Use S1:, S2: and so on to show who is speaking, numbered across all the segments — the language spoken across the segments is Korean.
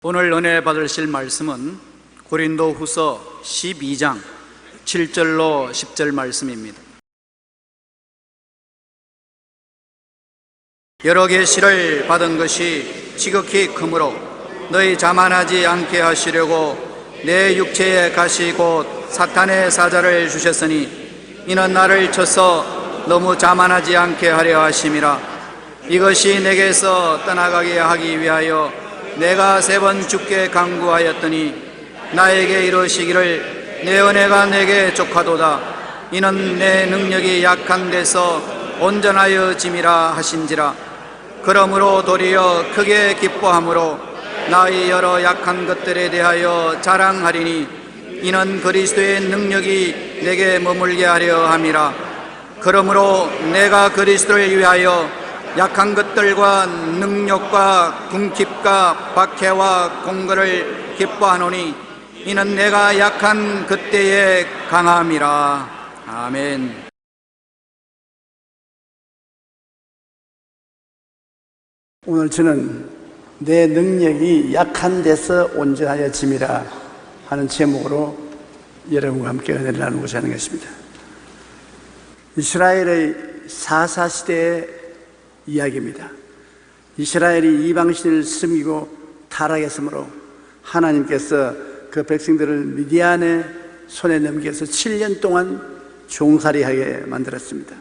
S1: 오늘 은혜 받으실 말씀은 고린도후서 12장 7절로 10절 말씀입니다. 여러 계시를 받은 것이 지극히 크므로 너희 자만하지 않게 하시려고 내 육체에 가시 곧 사탄의 사자를 주셨으니 이는 나를 쳐서 너무 자만하지 않게 하려 하심이라. 이것이 내게서 떠나가게 하기 위하여 내가 3번 주께 간구하였더니 나에게 이르시기를 내 은혜가 내게 족하도다. 이는 내 능력이 약한 데서 온전하여 짐이라 하신지라. 그러므로 도리어 크게 기뻐함으로 나의 여러 약한 것들에 대하여 자랑하리니 이는 그리스도의 능력이 내게 머물게 하려 함이라. 그러므로 내가 그리스도를 위하여 약한 것들과 능력과 궁핍과 박해와 공거를 기뻐하노니 이는 내가 약한 그때에 강함이라. 아멘.
S2: 오늘 저는 내 능력이 약한 데서 온전하여 짐이라 하는 제목으로 여러분과 함께 은혜를 나누고자 하는 것입니다. 이스라엘의 사사시대의 이야기입니다. 이스라엘이 이방신을 섬기고 타락했으므로 하나님께서 그 백성들을 미디안의 손에 넘겨서 7년 동안 종살이하게 만들었습니다.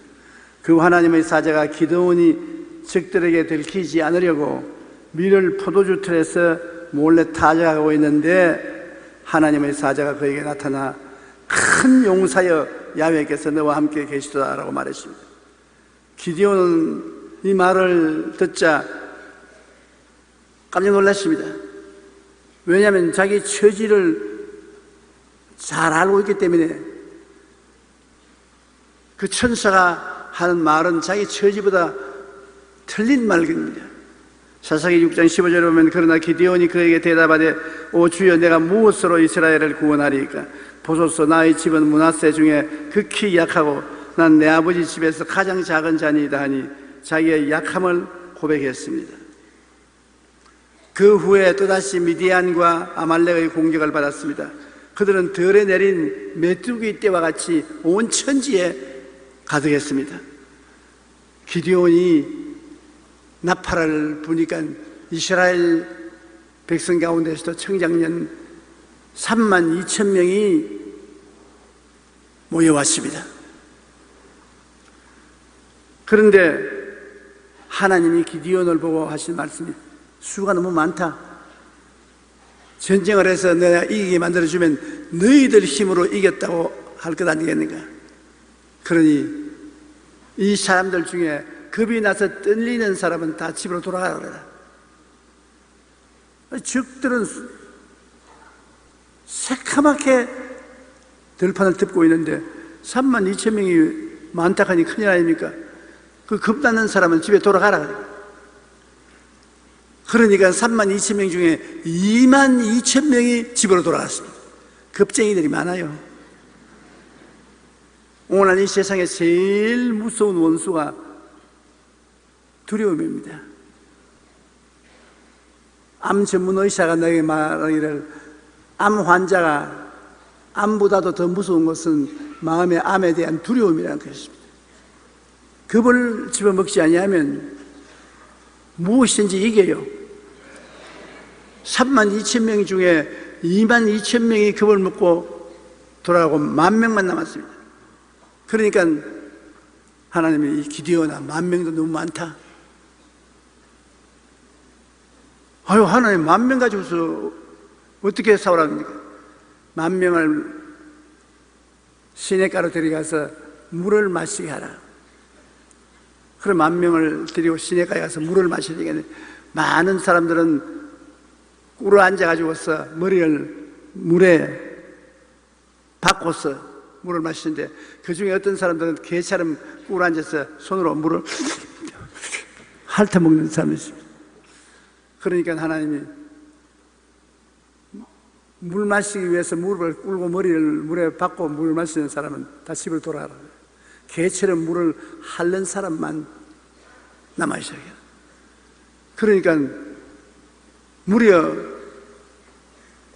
S2: 그 하나님의 사자가 기드온이 적들에게 들키지 않으려고 밀을 포도주 틀에서 몰래 타작하고 있는데 하나님의 사자가 그에게 나타나 큰 용사여 야훼께서 너와 함께 계시도다라고 말했습니다. 기드온은 이 말을 듣자 깜짝 놀랐습니다. 왜냐하면 자기 처지를 잘 알고 있기 때문에 그 천사가 하는 말은 자기 처지보다 틀린 말입니다. 사사기 6장 15절에 보면 그러나 기드온이 그에게 대답하되 오 주여 내가 무엇으로 이스라엘을 구원하리이까? 보소서 나의 집은 므낫세 중에 극히 약하고 난 내 아버지 집에서 가장 작은 자니이다 하니 자기의 약함을 고백했습니다. 그 후에 또다시 미디안과 아말렉의 공격을 받았습니다. 그들은 덜에 내린 메뚜기 떼와 같이 온 천지에 가득했습니다. 기드온이 나팔을 부니까 이스라엘 백성 가운데서도 청장년 32,000명이 모여왔습니다. 그런데 하나님이 기드온을 보고 하신 말씀이 수가 너무 많다. 전쟁을 해서 내가 이기게 만들어주면 너희들 힘으로 이겼다고 할 것 아니겠는가? 그러니 이 사람들 중에 겁이 나서 떨리는 사람은 다 집으로 돌아가라 그래라. 적들은 새카맣게 들판을 덮고 있는데 32,000명이 많다 하니 큰일 아닙니까? 그 겁나는 사람은 집에 돌아가라 그래. 그러니까 32,000명 중에 22,000명이 집으로 돌아갔습니다. 겁쟁이들이 많아요. 오늘 이 세상에 제일 무서운 원수가 두려움입니다. 암 전문 의사가 내게 말하기를 암 환자가 암보다도 더 무서운 것은 마음의 암에 대한 두려움이라는 것입니다. 겁을 집어먹지 아니하면 무엇이든지 이겨요. 32,000명 중에 22,000명이 겁을 먹고 돌아가고 10,000명만 남았습니다. 그러니까 하나님이 이 기드온아 10,000명도 너무 많다. 아유 하나님 10,000명 가지고서 어떻게 싸우랍니까? 10,000명을 시냇가로 데려가서 물을 마시게 하라. 그럼 10,000명을 데리고 시냇가에 가서 물을 마셔야 되겠네. 많은 사람들은 꿇어 앉아가지고서 머리를 물에 박고서 물을 마시는데 그 중에 어떤 사람들은 개처럼 꿇어 앉아서 손으로 물을 핥아먹는 사람이 있습니다. 그러니까 하나님이 물 마시기 위해서 무릎을 꿇고 머리를 물에 박고 물을 마시는 사람은 다 집으로 돌아가라. 개처럼 물을 핥는 사람만 남아있어요. 그러니까 무려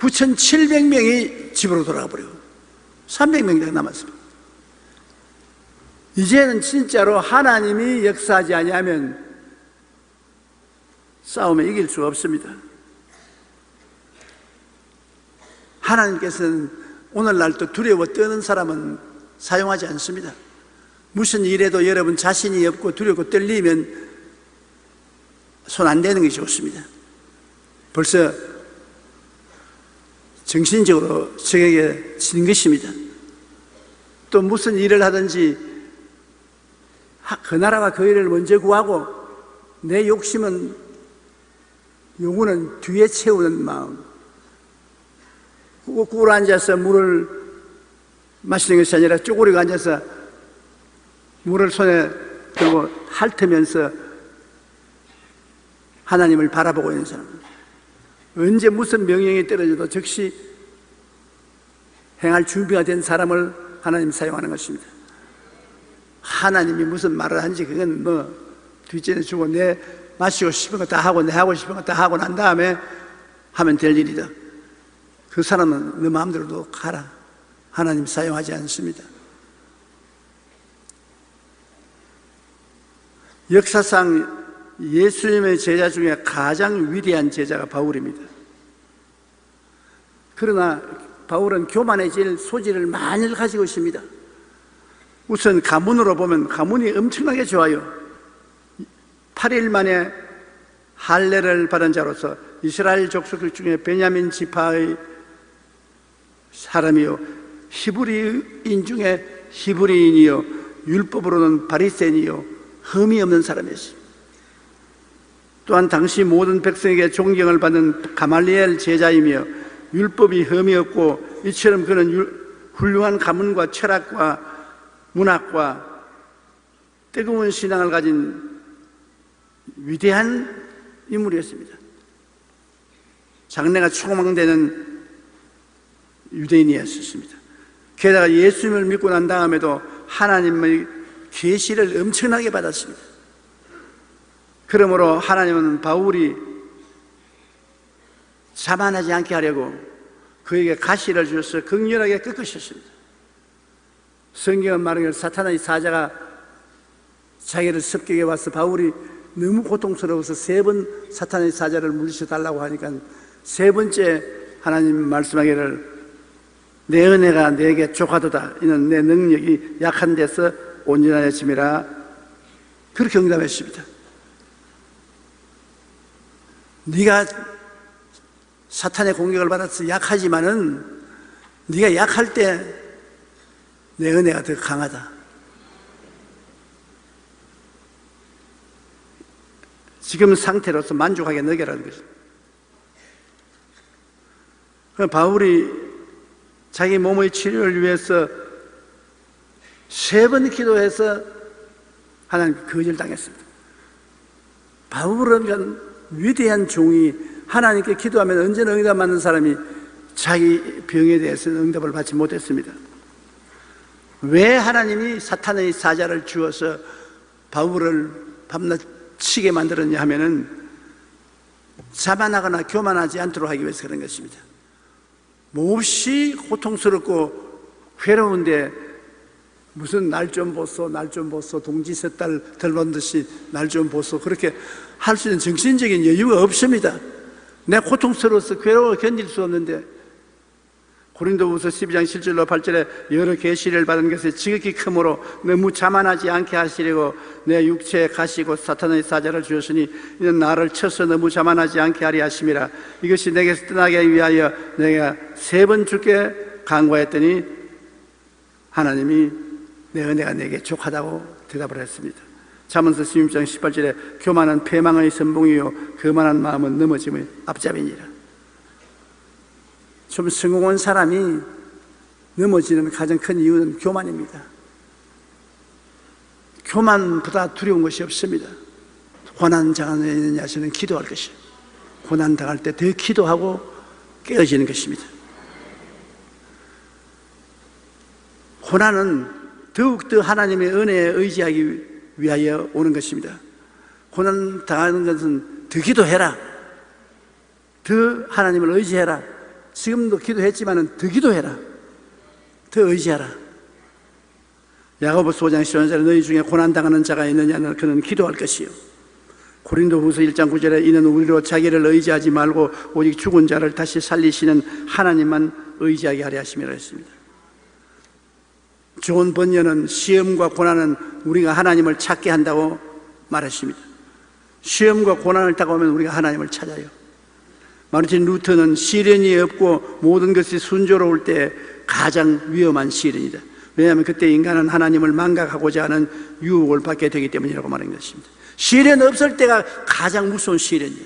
S2: 9,700명이 집으로 돌아가 버리고 300명이 남았습니다. 이제는 진짜로 하나님이 역사하지 아니하면 싸움에 이길 수가 없습니다. 하나님께서는 오늘날도 두려워 떠는 사람은 사용하지 않습니다. 무슨 일에도 여러분 자신이 없고 두렵고 떨리면 손 안 대는 것이 좋습니다. 벌써 정신적으로 적에게 진 것입니다. 또 무슨 일을 하든지 그 나라가 그 일을 먼저 구하고 내 욕심은 요구는 뒤에 채우는 마음, 꿇어 앉아서 물을 마시는 것이 아니라 쪼그리고 앉아서 물을 손에 들고 핥으면서 하나님을 바라보고 있는 사람, 언제 무슨 명령이 떨어져도 즉시 행할 준비가 된 사람을 하나님 사용하는 것입니다. 하나님이 무슨 말을 하는지 그건 뭐 뒷전에 주고 내 마시고 싶은 거 다 하고 내 하고 싶은 거 다 하고 난 다음에 하면 될 일이다. 그 사람은 내 마음대로도 가라. 하나님 사용하지 않습니다. 역사상 예수님의 제자 중에 가장 위대한 제자가 바울입니다. 그러나 바울은 교만해질 소질을 많이 가지고 있습니다. 우선 가문으로 보면 가문이 엄청나게 좋아요. 8일 만에 할례를 받은 자로서 이스라엘 족속 중에 베냐민 지파의 사람이요, 히브리인 중에 히브리인이요, 율법으로는 바리새인이요, 흠이 없는 사람이었습니다. 또한 당시 모든 백성에게 존경을 받는 가말리엘 제자이며 율법이 흠이 없고 이처럼 그는 훌륭한 가문과 철학과 문학과 뜨거운 신앙을 가진 위대한 인물이었습니다. 장래가 초망되는 유대인이었습니다. 게다가 예수님을 믿고 난 다음에도 하나님의 계시를 엄청나게 받았습니다. 그러므로 하나님은 바울이 자만하지 않게 하려고 그에게 가시를 주셔서 극렬하게 꺾으셨습니다. 성경은 말하기를 사탄의 사자가 자기를 습격해 와서 바울이 너무 고통스러워서 3번 사탄의 사자를 물리쳐 달라고 하니까 3번째 하나님 말씀하기를 내 은혜가 내게 족하도다. 이는 내 능력이 약한 데서 온전하여 짐이라. 그렇게 응답했습니다. 네가 사탄의 공격을 받아서 약하지만은 네가 약할 때 내 은혜가 더 강하다. 지금 상태로서 만족하게 너게라는 것입니다. 바울이 자기 몸의 치료를 위해서 3번 기도해서 하나님께 거절당했습니다. 바울은 위대한 종이 하나님께 기도하면 언제나 응답 받는 사람이 자기 병에 대해서는 응답을 받지 못했습니다. 왜 하나님이 사탄의 사자를 주어서 바울을 밤낮 치게 만들었냐 하면은 자만하거나 교만하지 않도록 하기 위해서 그런 것입니다. 몹시 고통스럽고 괴로운데 무슨 날 좀 보소, 날 좀 보소, 동지 섣달 덜본 듯이 날 좀 보소, 그렇게 할 수 있는 정신적인 여유가 없습니다. 내 고통스러워서 괴로워 견딜 수 없는데, 고린도후서 12장 7절로 8절에 여러 계시를 받은 것에 지극히 크므로 너무 자만하지 않게 하시려고 내 육체에 가시고 사탄의 사자를 주었으니 이는 나를 쳐서 너무 자만하지 않게 하리 하심이라. 이것이 내게서 떠나게 위하여 내가 3번 주께 간구하였더니 하나님이 내 은혜가 내게 족하다고 대답을 했습니다. 잠언서 16장 18절에 교만은 패망의 선봉이요 거만한 마음은 넘어짐의 앞잡이니라. 좀 성공한 사람이 넘어지는 가장 큰 이유는 교만입니다. 교만보다 두려운 것이 없습니다. 고난 당하는 자는 기도할 것이에요. 고난 당할 때 더 기도하고 깨어지는 것입니다. 고난은 더욱더 하나님의 은혜에 의지하기 위하여 오는 것입니다. 고난 당하는 것은 더 기도해라, 더 하나님을 의지해라. 지금도 기도했지만은 더 기도해라, 더 의지하라. 야고보서 5장 10절에 너희 중에 고난 당하는 자가 있느냐는 그는 기도할 것이요. 고린도후서 1장 9절에 이는 우리로 자기를 의지하지 말고 오직 죽은 자를 다시 살리시는 하나님만 의지하게 하려 하심이라 했습니다. 존 번연은 시험과 고난은 우리가 하나님을 찾게 한다고 말했습니다. 시험과 고난을 당하면 우리가 하나님을 찾아요. 마르틴 루터는 시련이 없고 모든 것이 순조로울 때 가장 위험한 시련이다. 왜냐하면 그때 인간은 하나님을 망각하고자 하는 유혹을 받게 되기 때문이라고 말한 것입니다. 시련 없을 때가 가장 무서운 시련이에요.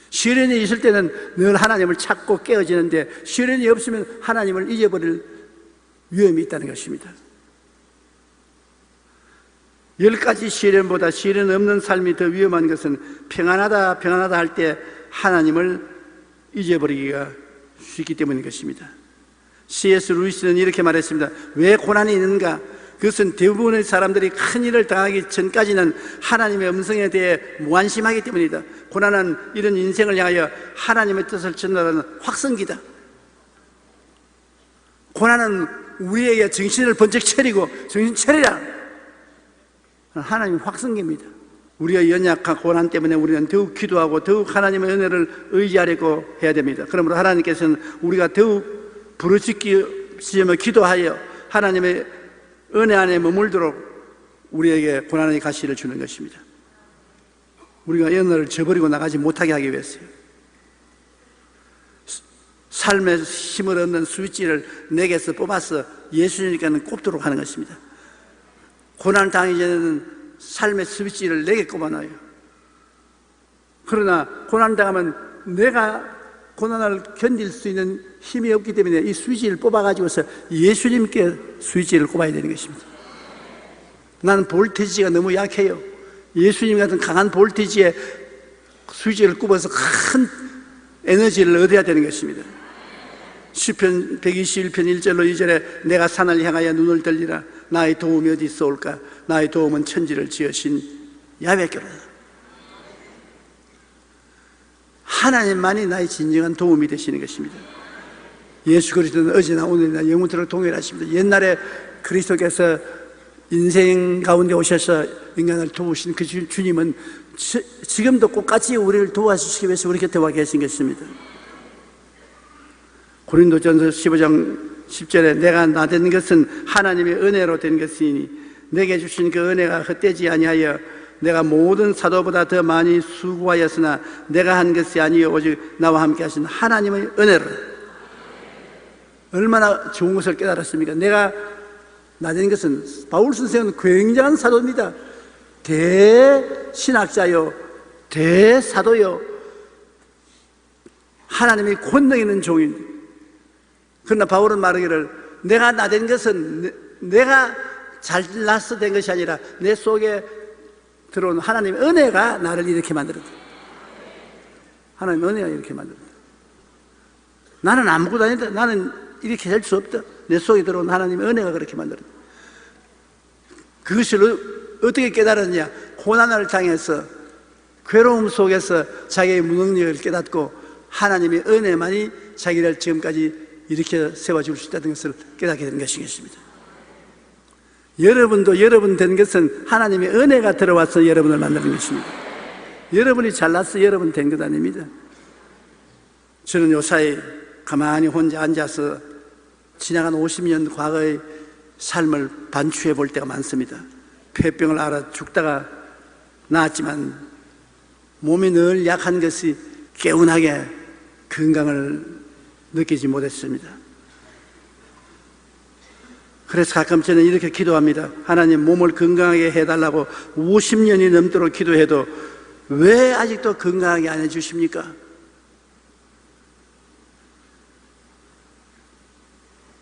S2: 시련이 있을 때는 늘 하나님을 찾고 깨어지는데 시련이 없으면 하나님을 잊어버릴 위험이 있다는 것입니다. 10가지 시련보다 시련 없는 삶이 더 위험한 것은 평안하다 평안하다 할 때 하나님을 잊어버리기가 쉽기 때문인 것입니다. C.S. 루이스는 이렇게 말했습니다. 왜 고난이 있는가? 그것은 대부분의 사람들이 큰 일을 당하기 전까지는 하나님의 음성에 대해 무관심하기 때문이다. 고난은 이런 인생을 향하여 하나님의 뜻을 전달하는 확성기다. 고난은 우리에게 정신을 번쩍 차리고 정신 차리라, 하나님의 확성기입니다. 우리가 연약한 고난 때문에 우리는 더욱 기도하고 더욱 하나님의 은혜를 의지하려고 해야 됩니다. 그러므로 하나님께서는 우리가 더욱 부르짖으며 기도하여 하나님의 은혜 안에 머물도록 우리에게 고난의 가시를 주는 것입니다. 우리가 연애를 저버리고 나가지 못하게 하기 위해서요. 삶의 힘을 얻는 스위치를 내게서 뽑아서 예수님께는 꼽도록 하는 것입니다. 고난 당하기 전에는 삶의 스위치를 내게 꼽아놔요. 그러나 고난 당하면 내가 고난을 견딜 수 있는 힘이 없기 때문에 이 스위치를 뽑아가지고서 예수님께 스위치를 꼽아야 되는 것입니다. 나는 볼테지가 너무 약해요. 예수님 같은 강한 볼테지에 스위치를 꼽아서 큰 에너지를 얻어야 되는 것입니다. 시편 121편 1절로 2절에 내가 산을 향하여 눈을 들리라. 나의 도움이 어디 있어올까? 나의 도움은 천지를 지으신 야훼께로다. 하나님만이 나의 진정한 도움이 되시는 것입니다. 예수 그리스도는 어제나 오늘이나 영원토록 동일하십니다. 옛날에 그리스도께서 인생 가운데 오셔서 인간을 도우신 그 주님은 지금도 똑같이 우리를 도와주시기 위해서 우리 곁에 와 계신 것입니다. 고린도전서 15장 10절에 내가 나된 것은 하나님의 은혜로 된 것이니 내게 주신 그 은혜가 헛되지 아니하여 내가 모든 사도보다 더 많이 수고하였으나 내가 한 것이 아니요 오직 나와 함께 하신 하나님의 은혜로. 얼마나 좋은 것을 깨달았습니까? 내가 나된 것은, 바울 선생은 굉장한 사도입니다. 대신학자요, 대사도요, 하나님의 권능 있는 종입니다. 그러나 바울은 말하기를 내가 나된 것은 내가 잘나서 된 것이 아니라 내 속에 들어온 하나님의 은혜가 나를 이렇게 만들었다. 하나님의 은혜가 이렇게 만들었다. 나는 아무것도 아니다. 나는 이렇게 될 수 없다. 내 속에 들어온 하나님의 은혜가 그렇게 만들었다. 그것을 어떻게 깨달았냐? 고난을 당해서 괴로움 속에서 자기의 무능력을 깨닫고 하나님의 은혜만이 자기를 지금까지 이렇게 세워줄 수 있다는 것을 깨닫게 된 것이겠습니다. 여러분도 여러분 된 것은 하나님의 은혜가 들어와서 여러분을 만드는 것입니다. 여러분이 잘나서 여러분 된 것 아닙니다. 저는 요사이 가만히 혼자 앉아서 지나간 50년 과거의 삶을 반추해 볼 때가 많습니다. 폐병을 앓아 죽다가 나았지만 몸이 늘 약한 것이 개운하게 건강을 느끼지 못했습니다. 그래서 가끔 저는 이렇게 기도합니다. 하나님, 몸을 건강하게 해달라고 50년이 넘도록 기도해도 왜 아직도 건강하게 안 해주십니까?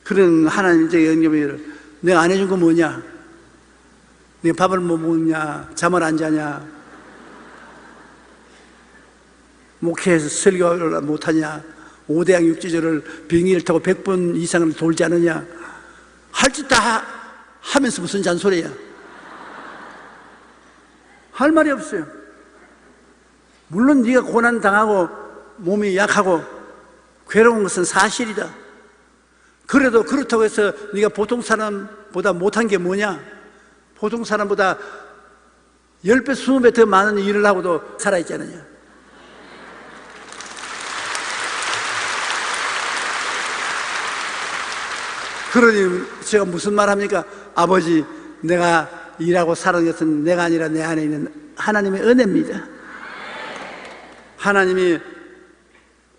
S2: 그런 하나님의 영접을 내가 안 해준 거 뭐냐? 내가 밥을 못 먹냐? 잠을 안 자냐? 목회에서 설교를 못하냐? 5대양 6지절을 비행기를 타고 100번 이상을 돌지 않느냐? 할 짓 다 하면서 무슨 잔소리야? 할 말이 없어요. 물론 네가 고난 당하고 몸이 약하고 괴로운 것은 사실이다. 그래도 그렇다고 해서 네가 보통 사람보다 못한 게 뭐냐? 보통 사람보다 10배, 20배 더 많은 일을 하고도 살아있잖아요. 그러니 제가 무슨 말 합니까? 아버지, 내가 일하고 사는 것은 내가 아니라 내 안에 있는 하나님의 은혜입니다. 하나님이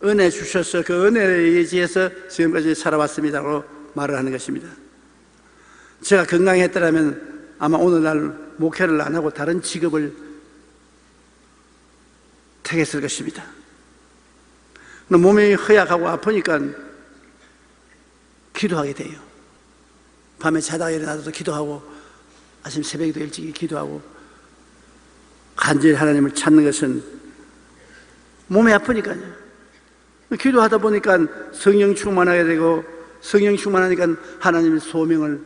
S2: 은혜 주셔서 그 은혜에 의지해서 지금까지 살아왔습니다라고 말을 하는 것입니다. 제가 건강했더라면 아마 오늘날 목회를 안 하고 다른 직업을 택했을 것입니다. 몸이 허약하고 아프니까 기도하게 돼요. 밤에 자다가 일어나서 기도하고 아침 새벽에도 일찍 기도하고 간절히 하나님을 찾는 것은 몸이 아프니까요. 기도하다 보니까 성령 충만하게 되고 성령 충만하니까 하나님의 소명을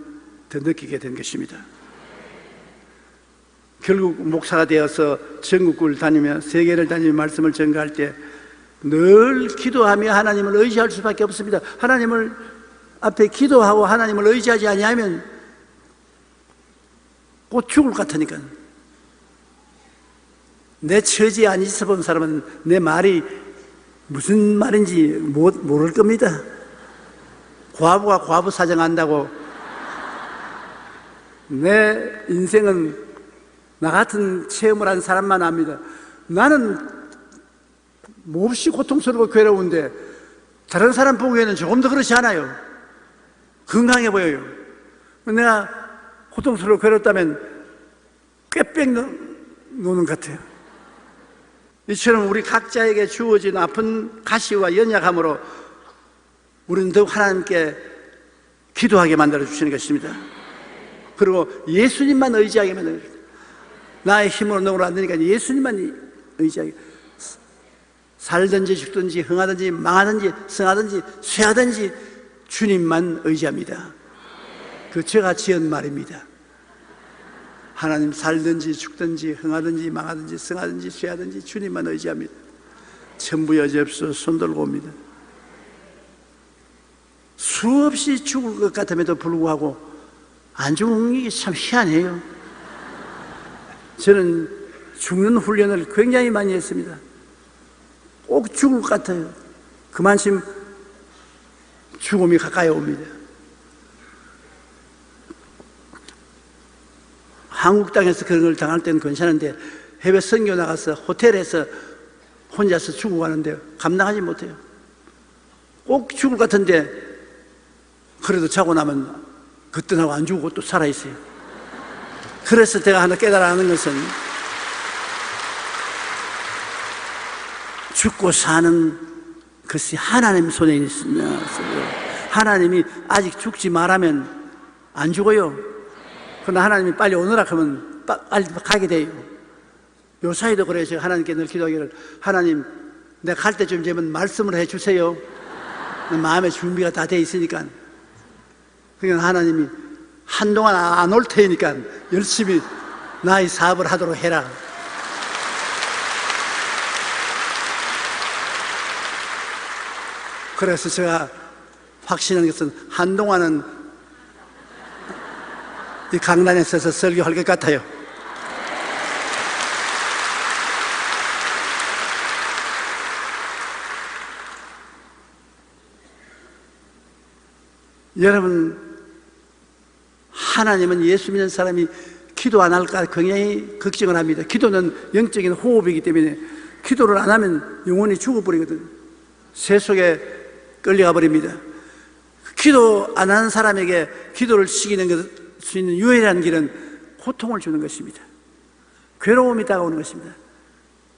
S2: 더 느끼게 된 것입니다. 결국 목사가 되어서 전국을 다니며 세계를 다니며 말씀을 전가할 때 늘 기도하며 하나님을 의지할 수밖에 없습니다. 하나님을 앞에 기도하고 하나님을 의지하지 아니하면 곧 죽을 것 같으니까. 내 처지에 안 있어 본 사람은 내 말이 무슨 말인지 모를 겁니다. 과부가 과부 사정한다고 내 인생은 나 같은 체험을 한 사람만 압니다. 나는 몹시 고통스럽고 괴로운데 다른 사람 보기에는 조금 더 그렇지 않아요. 건강해 보여요. 내가 고통스럽고 괴롭다면 꾀빽 노는 것 같아요. 이처럼 우리 각자에게 주어진 아픈 가시와 연약함으로 우리는 더욱 하나님께 기도하게 만들어 주시는 것입니다. 그리고 예수님만 의지하게 만들어 주십니다. 나의 힘으로 능으로 안 되니까 예수님만 의지하게. 살든지 죽든지 흥하든지 망하든지 성하든지 쇠하든지 주님만 의지합니다. 그 제가 지은 말입니다. 하나님 살든지 죽든지 흥하든지 망하든지 성하든지 쇠하든지 주님만 의지합니다. 천부 여지없어 손들고 옵니다. 수없이 죽을 것 같음에도 불구하고 안 죽는 게 참 희한해요. 저는 죽는 훈련을 굉장히 많이 했습니다. 꼭 죽을 것 같아요. 그만큼 죽음이 가까이 옵니다. 한국 땅에서 그런 걸 당할 때는 괜찮은데 해외 선교 나가서 호텔에서 혼자서 죽어가는데 감당하지 못해요. 꼭 죽을 것 같은데 그래도 자고 나면 그때하고 안 죽고 또 살아있어요. 그래서 제가 하나 깨달아하는 것은 죽고 사는 것이 하나님 손에 있습니다. 하나님이 아직 죽지 말하면 안 죽어요. 그러나 하나님이 빨리 오너라 하면 빨리 가게 돼요. 요 사이도 그래요. 제가 하나님께 늘 기도하기를 하나님 내가 갈 때쯤 되면 말씀을 해주세요. 마음의 준비가 다 돼 있으니까. 그러니까 하나님이 한동안 안 올 테니까 열심히 나의 사업을 하도록 해라. 그래서 제가 확신하는 것은 한동안은 이 강단에 서서 설교할 것 같아요. 여러분, 하나님은 예수 믿는 사람이 기도 안 할까 굉장히 걱정을 합니다. 기도는 영적인 호흡이기 때문에 기도를 안 하면 영혼이 죽어버리거든요. 새 속에 끌려가 버립니다. 기도 안 하는 사람에게 기도를 시키는 수 있는 유일한 길은 고통을 주는 것입니다. 괴로움이 다가오는 것입니다.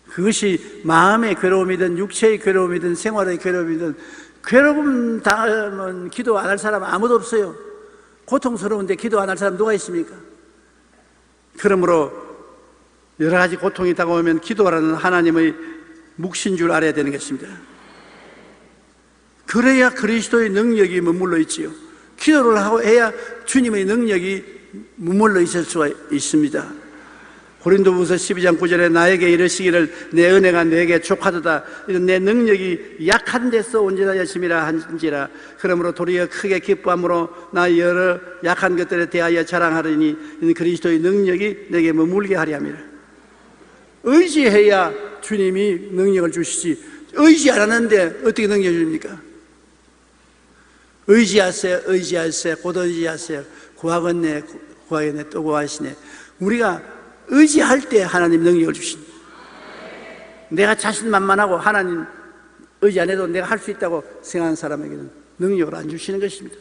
S2: 그것이 마음의 괴로움이든 육체의 괴로움이든 생활의 괴로움이든 괴로움 당하면 기도 안 할 사람은 아무도 없어요. 고통스러운데 기도 안 할 사람 누가 있습니까? 그러므로 여러 가지 고통이 다가오면 기도하라는 하나님의 묵신 줄 알아야 되는 것입니다. 그래야 그리스도의 능력이 머물러 있지요. 기도를 하고 해야 주님의 능력이 머물러 있을 수가 있습니다. 고린도후서 12장 9절에 나에게 이르시기를 내 은혜가 내게 족하도다. 이런 내 능력이 약한 데서 온전한 열심이라 한지라. 그러므로 도리어 크게 기뻐함으로 나 여러 약한 것들에 대하여 자랑하리니 이는 그리스도의 능력이 내게 머물게 하리 함이라. 의지해야 주님이 능력을 주시지, 의지 안 하는데 어떻게 능력 줍니까? 의지하세요. 의지하세요. 곧 의지하세요. 구하겠네. 구하겠네. 또 구하시네. 우리가 의지할 때 하나님 능력을 주십니다. 내가 자신만만하고 하나님 의지 안 해도 내가 할 수 있다고 생각하는 사람에게는 능력을 안 주시는 것입니다.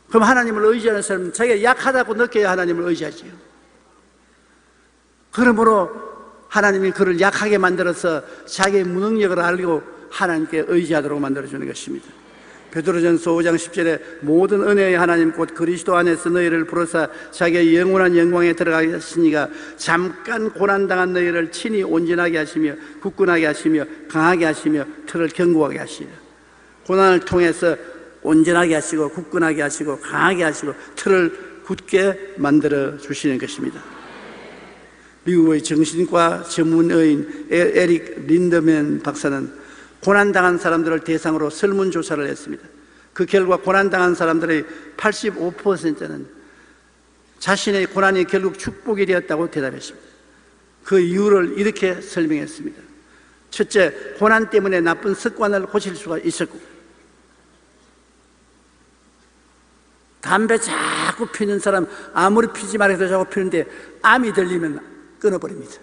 S2: 그럼 하나님을 의지하는 사람은 자기가 약하다고 느껴야 하나님을 의지하지요. 그러므로 하나님이 그를 약하게 만들어서 자기의 무능력을 알고 하나님께 의지하도록 만들어주는 것입니다. 베드로전서 5장 10절에 모든 은혜의 하나님 곧 그리스도 안에서 너희를 부르사 자기의 영원한 영광에 들어가게 하시니가 잠깐 고난당한 너희를 친히 온전하게 하시며 굳건하게 하시며 강하게 하시며 틀을 견고하게 하시며, 고난을 통해서 온전하게 하시고 굳건하게 하시고 강하게 하시고 틀을 굳게 만들어 주시는 것입니다. 미국의 정신과 전문의인 에릭 린더맨 박사는 고난당한 사람들을 대상으로 설문조사를 했습니다. 그 결과 고난당한 사람들의 85%는 자신의 고난이 결국 축복이 되었다고 대답했습니다. 그 이유를 이렇게 설명했습니다. 첫째, 고난 때문에 나쁜 습관을 고칠 수가 있었고, 담배 자꾸 피는 사람 아무리 피지 말아도 자꾸 피는데 암이 들리면 끊어버립니다.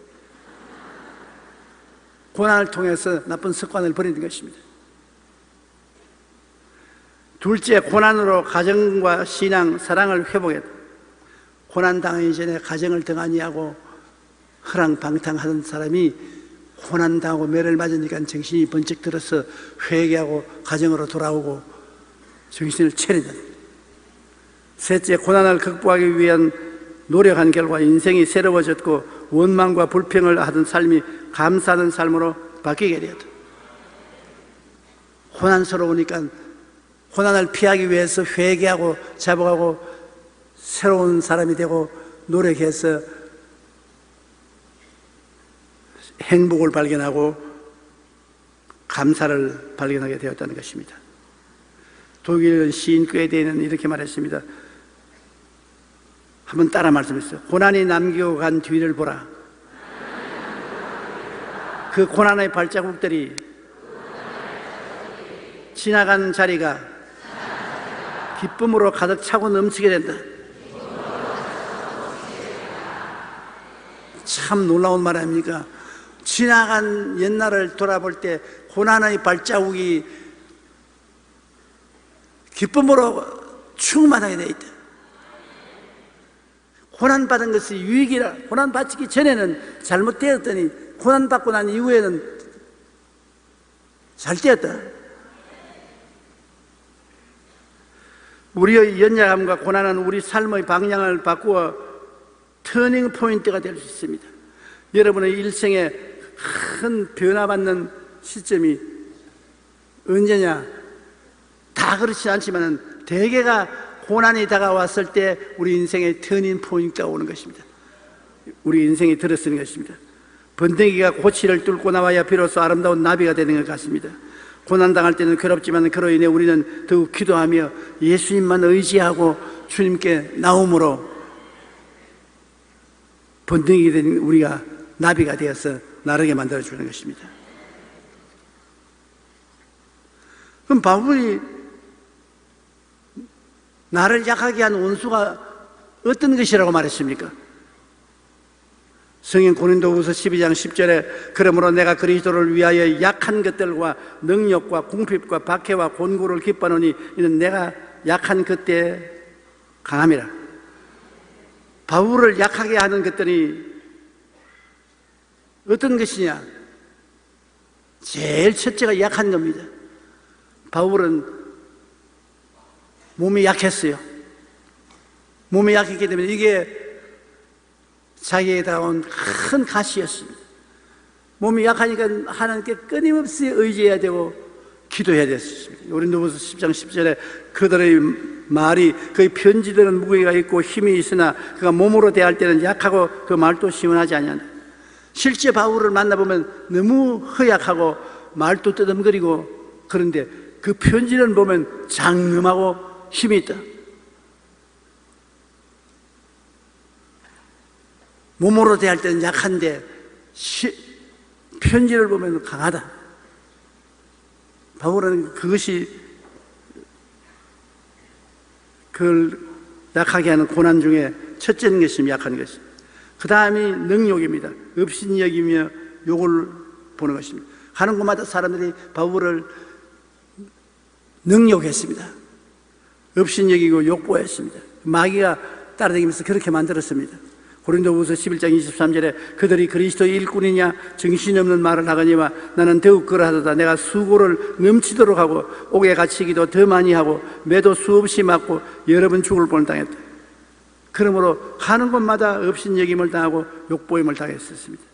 S2: 고난을 통해서 나쁜 습관을 버리는 것입니다. 둘째, 고난으로 가정과 신앙, 사랑을 회복했다. 고난당하기 전에 가정을 등한히 하고 허랑방탕하던 사람이 고난당하고 매를 맞으니까 정신이 번쩍 들어서 회개하고 가정으로 돌아오고 정신을 차린다. 셋째, 고난을 극복하기 위한 노력한 결과 인생이 새로워졌고 원망과 불평을 하던 삶이 감사하는 삶으로 바뀌게 되었다. 고난스러우니까 고난을 피하기 위해서 회개하고 자복하고 새로운 사람이 되고 노력해서 행복을 발견하고 감사를 발견하게 되었다는 것입니다. 독일 시인 꾀데는 이렇게 말했습니다. 한번 따라 말씀했어요. 고난이 남기고 간 뒤를 보라. 그 고난의 발자국들이 지나간 자리가 기쁨으로 가득 차고 넘치게 된다. 참 놀라운 말 아닙니까? 지나간 옛날을 돌아볼 때 고난의 발자국이 기쁨으로 충만하게 되어 있다. 고난받은 것이 유익이라. 고난받기 전에는 잘못되었더니 고난받고 난 이후에는 잘 되었다. 우리의 연약함과 고난은 우리 삶의 방향을 바꾸어 터닝 포인트가 될 수 있습니다. 여러분의 일생에 큰 변화받는 시점이 언제냐? 다 그렇지 않지만 대개가 고난이 다가왔을 때 우리 인생의 터닝 포인트가 오는 것입니다. 우리 인생이 들어서는 것입니다. 번데기가 고치를 뚫고 나와야 비로소 아름다운 나비가 되는 것 같습니다. 고난당할 때는 괴롭지만 그로 인해 우리는 더욱 기도하며 예수님만 의지하고 주님께 나옴으로 번데기 된 우리가 나비가 되어서 나르게 만들어주는 것입니다. 그럼 바울이 나를 약하게 한 원수가 어떤 것이라고 말했습니까? 성경 고린도후서 12장 10절에 그러므로 내가 그리스도를 위하여 약한 것들과 능력과 궁핍과 박해와 곤고를 기뻐하노니 이는 내가 약한 그때 강함이라. 바울을 약하게 하는 것들이 어떤 것이냐? 제일 첫째가 약한 겁니다. 바울은 몸이 약했어요. 몸이 약했기 때문에 이게 자기에 다가온 큰 가시였습니다. 몸이 약하니까 하나님께 끊임없이 의지해야 되고 기도해야 됐습니다. 고린도후서 10장 10절에 그들의 말이 그의 편지들은 무게가 있고 힘이 있으나 그가 몸으로 대할 때는 약하고 그 말도 시원하지 아니한다. 실제 바울을 만나보면 너무 허약하고 말도 뜨듬거리고 그런데 그 편지는 보면 장엄하고 힘이 있다. 몸으로 대할 때는 약한데 편지를 보면 강하다. 바울은 그것이 그걸 약하게 하는 고난 중에 첫째는 것이 약한 것입니다. 그 다음이 능욕입니다. 업신여기며 욕을 보는 것입니다. 가는 곳마다 사람들이 바울을 능욕했습니다. 업신여기고 욕보했습니다. 마귀가 따라다니면서 그렇게 만들었습니다. 고린도후서 11장 23절에 그들이 그리스도의 일꾼이냐 정신없는 말을 하거니와 나는 더욱 그러하도다. 내가 수고를 넘치도록 하고 옥에 갇히기도 더 많이 하고 매도 수없이 맞고 여러 번 죽을 뻔당했다. 그러므로 가는 곳마다 업신여김을 당하고 욕보임을 당했었습니다.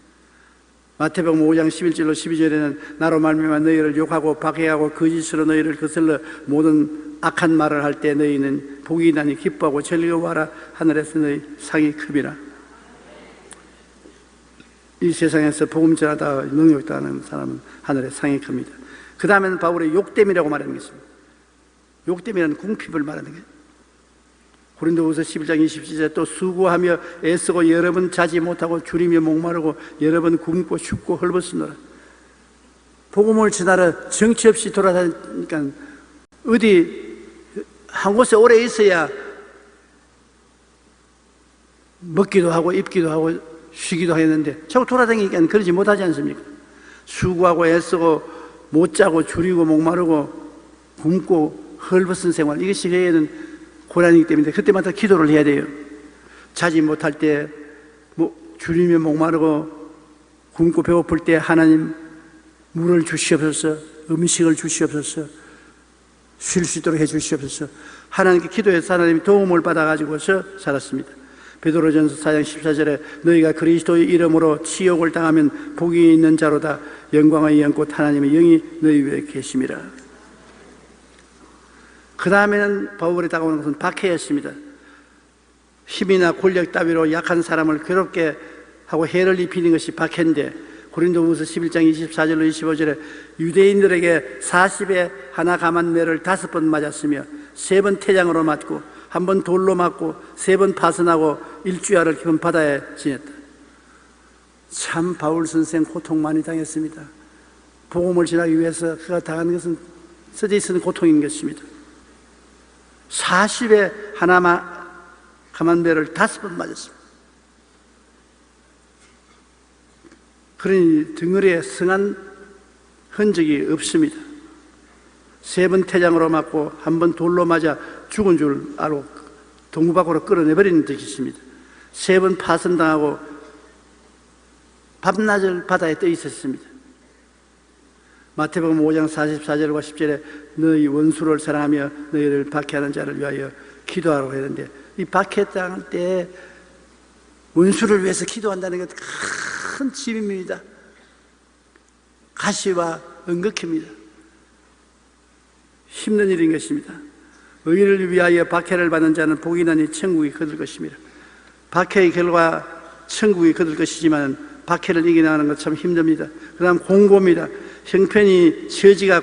S2: 마태복음 5장 11절로 12절에는 나로 말미암아 너희를 욕하고 박해하고 거짓으로 너희를 거슬러 모든 악한 말을 할 때 너희는 복이 있나니 기뻐하고 즐거워하라. 하늘에서 너희 상이 큼이라. 이 세상에서 복음 전하다 능욕당하는 사람은 하늘의 상이 큽니다. 그 다음에는 바울의 욕됨이라고 말하는 것입니다. 욕됨이라는 궁핍을 말하는 거예요. 고린도후서 11장 27절에 또 수고하며 애쓰고 여러 번 자지 못하고 줄이며 목마르고 여러 번 굶고 춥고 헐벗으노라. 복음을 전하러 정치 없이 돌아다니니까 어디 한 곳에 오래 있어야 먹기도 하고 입기도 하고 쉬기도 했는데 자꾸 돌아다니니까 그러지 못하지 않습니까? 수고하고 애쓰고 못 자고 줄이고 목마르고 굶고 헐벗은 생활, 이것이 그에는 고난이기 때문에 그때마다 기도를 해야 돼요. 자지 못할 때 줄이며 목마르고 굶고 배고플 때 하나님 물을 주시옵소서, 음식을 주시옵소서, 쉴 수 있도록 해 주시옵소서. 하나님께 기도해서 하나님이 도움을 받아가지고서 살았습니다. 베드로전서 4장 14절에 너희가 그리스도의 이름으로 치욕을 당하면 복이 있는 자로다. 영광의 영꽃 하나님의 영이 너희 위에 계심이라. 그 다음에는 바울이 다가오는 것은 박해였습니다. 힘이나 권력 따위로 약한 사람을 괴롭게 하고 해를 입히는 것이 박해인데 고린도후서 11장 24절로 25절에 유대인들에게 40에 하나 감한 매를 5번 맞았으며 3번 태장으로 맞고 1번 돌로 맞고 3번 파선하고 일주야를 깊은 바다에 지냈다. 참 바울 선생 고통 많이 당했습니다. 복음을 전하기 위해서 그가 당하는 것은 써져 있는 고통인 것입니다. 40에 하나만 감한 매를 5번 맞았습니다. 그러니 등허리에 성한 흔적이 없습니다. 3번 태장으로 맞고 1번 돌로 맞아 죽은 줄 알고 동구 밖으로 끌어내버리는 적이 있습니다. 3번 파선당하고 밤낮을 바다에 떠 있었습니다. 마태복음 5장 44절과 10절에 너희 원수를 사랑하며 너희를 박해하는 자를 위하여 기도하라고 했는데 이 박해당할 때 원수를 위해서 기도한다는 것 큰 짐입니다. 가시와 은극입니다. 힘든 일인 것입니다. 의를 위하여 박해를 받는 자는 복이 나니 천국이 거둘 것입니다. 박해의 결과 천국이 거둘 것이지만 박해를 이겨나가는 것 참 힘듭니다. 그 다음 공고입니다. 형편이 처지가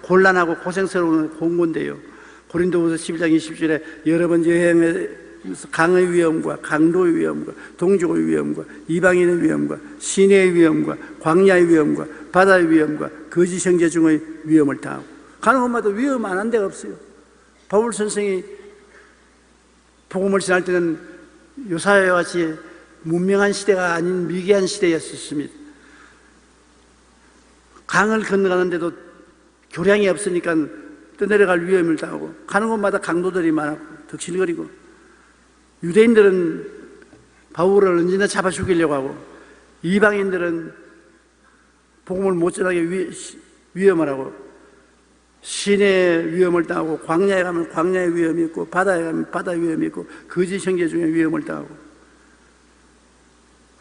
S2: 곤란하고 고생스러운 공고인데요. 고린도후서 11장 20절에 여러 번 여행에 강의 위험과 강도의 위험과 동족의 위험과 이방인의 위험과 시내의 위험과 광야의 위험과 바다의 위험과 거짓 형제 중의 위험을 당하고 가는 곳마다 위험 안 한 데가 없어요. 바울 선생이 복음을 전할 때는 요사회와 같이 문명한 시대가 아닌 미개한 시대였습니다. 강을 건너가는데도 교량이 없으니까 떠내려갈 위험을 당하고 가는 곳마다 강도들이 많았고 덕실거리고 유대인들은 바울을 언제나 잡아 죽이려고 하고 이방인들은 복음을 못 전하게 위험하라고 시내의 위험을 당하고 광야에 가면 광야의 위험이 있고 바다에 가면 바다의 위험이 있고 거짓 형제 중에 위험을 당하고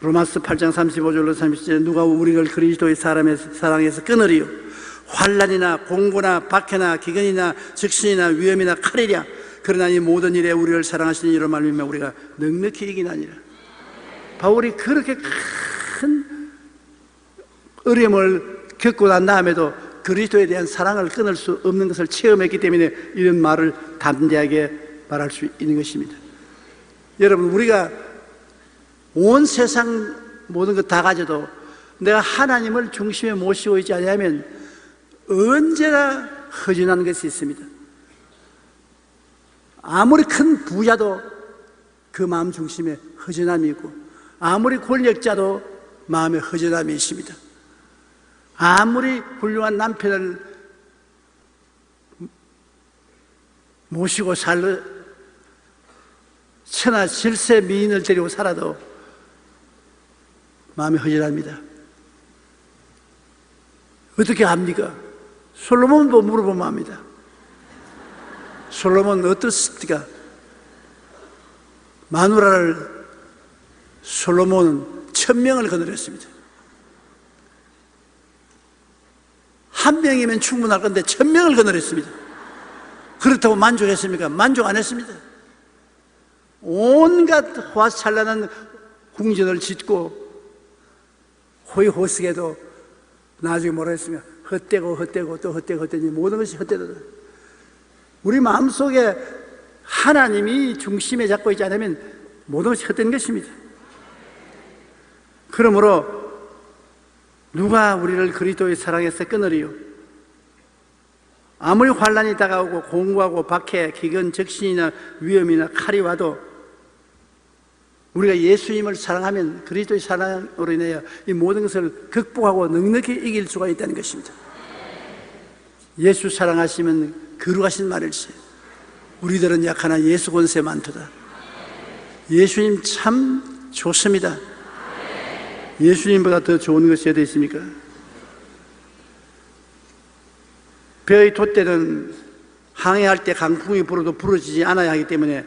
S2: 로마서 8장 35절로 37절에 누가 우리를 그리스도의 사람의 사랑에서 끊으리요 환난이나 공고나 박해나 기근이나 적신이나 위험이나 칼이랴 그러나 이 모든 일에 우리를 사랑하시는 이로 말미암아 우리가 넉넉히 이기나니라. 바울이 그렇게 큰 어려움을 겪고 난 다음에도 그리스도에 대한 사랑을 끊을 수 없는 것을 체험했기 때문에 이런 말을 담대하게 말할 수 있는 것입니다. 여러분, 우리가 온 세상 모든 것 다 가져도 내가 하나님을 중심에 모시고 있지 않으면 언제나 허전한 것이 있습니다. 아무리 큰 부자도 그 마음 중심에 허전함이 있고, 아무리 권력자도 마음에 허전함이 있습니다. 아무리 훌륭한 남편을 모시고 천하 질세 미인을 데리고 살아도 마음이 허전합니다. 어떻게 합니까? 솔로몬도 물어보면 합니다. 솔로몬 어떻습니까? 마누라를 솔로몬은 1000명을 거느렸습니다. 한 명이면 충분할 건데 1000명을 거느렸습니다. 그렇다고 만족했습니까? 만족 안 했습니다. 온갖 화살난한 궁전을 짓고 호의호식에도 나중에 뭐라 했으면 헛되고 또 헛되니 모든 것이 헛되다. 우리 마음속에 하나님이 중심에 잡고 있지 않으면 모든 것이 헛된 것입니다. 그러므로 누가 우리를 그리스도의 사랑에서 끊으리요? 아무리 환난이 다가오고 공고하고 박해, 기근, 적신이나 위험이나 칼이 와도 우리가 예수님을 사랑하면 그리스도의 사랑으로 인하여 이 모든 것을 극복하고 넉넉히 이길 수가 있다는 것입니다. 예수 사랑하시면 거룩하신 말일세. 우리들은 약하나 예수 권세 많도다. 예수님 참 좋습니다. 예수님보다 더 좋은 것이 어디 있습니까? 벼의 돛대는 항해할 때 강풍이 불어도 부러지지 않아야 하기 때문에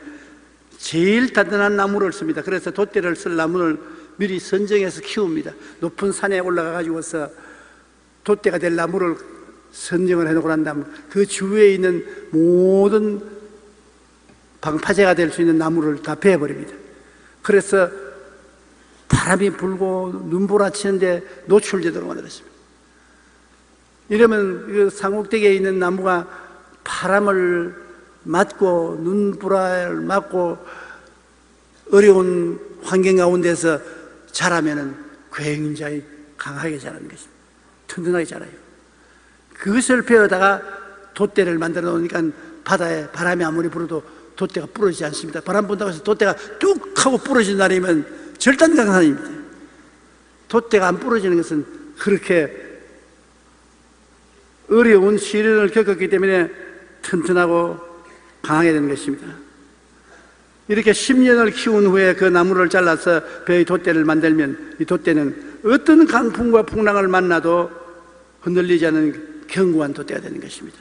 S2: 제일 단단한 나무를 씁니다. 그래서 돛대를 쓸 나무를 미리 선정해서 키웁니다. 높은 산에 올라가 가지고서 돛대가 될 나무를 선정을 해놓고 난 다음 그 주위에 있는 모든 방파제가 될 수 있는 나무를 다 베어버립니다. 그래서 바람이 불고 눈보라치는데 노출되도록 만들었습니다. 이러면 그 상옥대기에 있는 나무가 바람을 맞고 눈보라를 맞고 어려운 환경 가운데서 자라면은 굉장히 강하게 자라는 것입니다. 튼튼하게 자라요. 그것을 베어다가 돛대를 만들어 놓으니까 바다에 바람이 아무리 불어도 돛대가 부러지지 않습니다. 바람 분다고 해서 돛대가 뚝 하고 부러진 날이면 절단강산입니다. 돛대가 안 부러지는 것은 그렇게 어려운 시련을 겪었기 때문에 튼튼하고 강하게 되는 것입니다. 이렇게 10년을 키운 후에 그 나무를 잘라서 벼의 돛대를 만들면 이 돛대는 어떤 강풍과 풍랑을 만나도 흔들리지 않는 견고한 돛대가 되는 것입니다.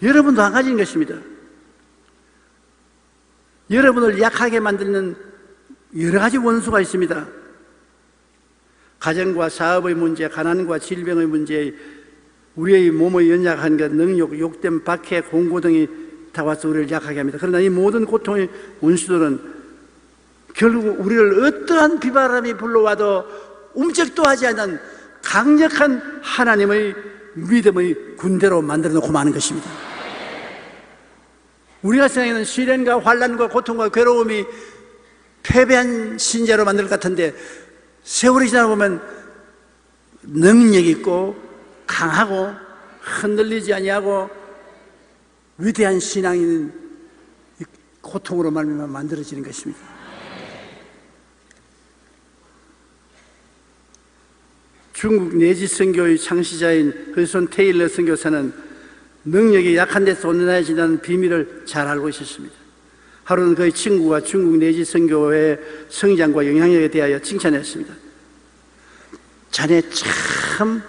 S2: 여러분도 한 가지인 것입니다. 여러분을 약하게 만드는 여러 가지 원수가 있습니다. 가정과 사업의 문제, 가난과 질병의 문제, 우리의 몸의 연약한 것, 능욕, 욕됨, 박해, 공고 등이 다와서 우리를 약하게 합니다. 그러나 이 모든 고통의 원수들은 결국 우리를 어떠한 비바람이 불러와도 움직도 하지 않는 강력한 하나님의 믿음의 군대로 만들어 놓고 마는 것입니다. 우리가 생각하는 시련과 환난과 고통과 괴로움이 패배한 신자로 만들 것 같은데 세월이 지나다 보면 능력 있고 강하고 흔들리지 아니하고 위대한 신앙인 고통으로 말미암아 만들어지는 것입니다. 중국 내지 선교의 창시자인 허슨 테일러 선교사는 능력이 약한 데서 온전해진다는 비밀을 잘 알고 있었습니다. 하루는 그의 친구가 중국 내지 선교의 성장과 영향력에 대하여 칭찬했습니다. 자네 참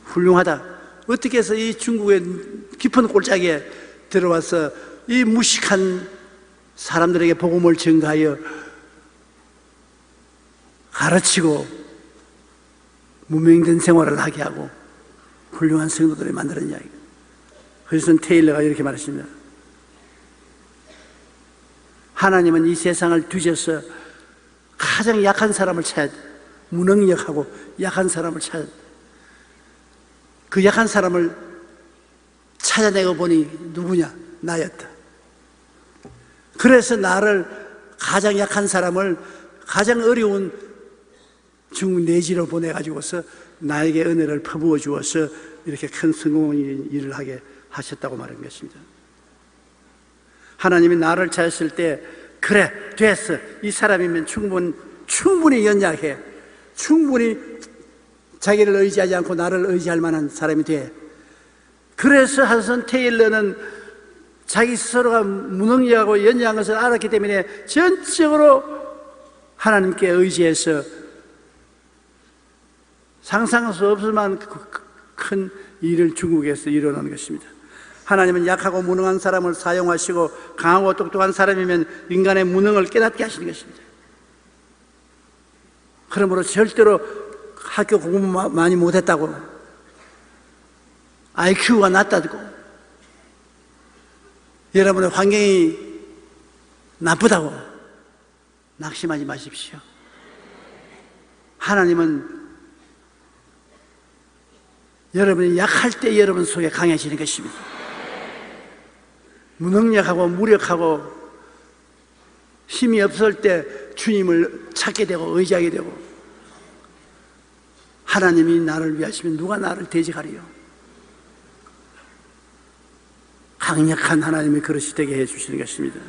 S2: 훌륭하다. 어떻게 해서 이 중국의 깊은 골짜기에 들어와서 이 무식한 사람들에게 복음을 전가하여 가르치고 무명된 생활을 하게 하고 훌륭한 성도들을 만들었냐. 그래서 테일러가 이렇게 말했습니다. 하나님은 이 세상을 뒤져서 가장 약한 사람을 찾아야 돼. 무능력하고 약한 사람을 찾아야 돼. 그 약한 사람을 찾아내고 보니 누구냐? 나였다. 그래서 나를 가장 약한 사람을 가장 어려운 중국 내지로 보내가지고서 나에게 은혜를 퍼부어 주어서 이렇게 큰 성공의 일을 하게 하셨다고 말한 것입니다. 하나님이 나를 찾았을 때 그래 됐어, 이 사람이면 충분히 연약해, 충분히 자기를 의지하지 않고 나를 의지할 만한 사람이 돼. 그래서 하선 테일러는 자기 스스로가 무능력하고 연약한 것을 알았기 때문에 전적으로 하나님께 의지해서 상상할 수 없을 만한 큰 일을 중국에서 일어난 것입니다. 하나님은 약하고 무능한 사람을 사용하시고 강하고 똑똑한 사람이면 인간의 무능을 깨닫게 하시는 것입니다. 그러므로 절대로 학교 공부 많이 못했다고, IQ가 낮다고, 여러분의 환경이 나쁘다고 낙심하지 마십시오. 하나님은 여러분이 약할 때 여러분 속에 강해지는 것입니다. 무능력하고 무력하고 힘이 없을 때 주님을 찾게 되고 의지하게 되고, 하나님이 나를 위하시면 누가 나를 대적하리요? 강력한 하나님의 그릇이 되게 해주시는 것입니다.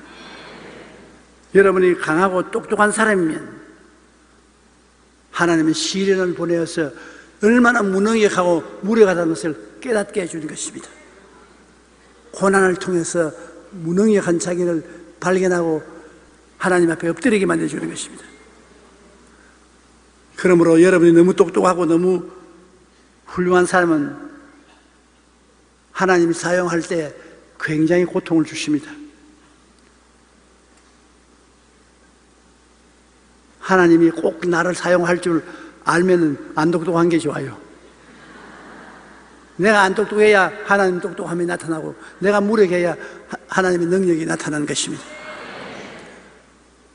S2: 여러분이 강하고 똑똑한 사람이면 하나님은 시련을 보내어서 얼마나 무능력하고 무력하다는 것을 깨닫게 해주는 것입니다. 고난을 통해서 무능력한 자기를 발견하고 하나님 앞에 엎드리게 만들어주는 것입니다. 그러므로 여러분이 너무 똑똑하고 너무 훌륭한 사람은 하나님이 사용할 때 굉장히 고통을 주십니다. 하나님이 꼭 나를 사용할 줄 알면 안 똑똑한 게 좋아요. 내가 안 똑똑해야 하나님 똑똑함이 나타나고, 내가 무력해야 하나님의 능력이 나타나는 것입니다.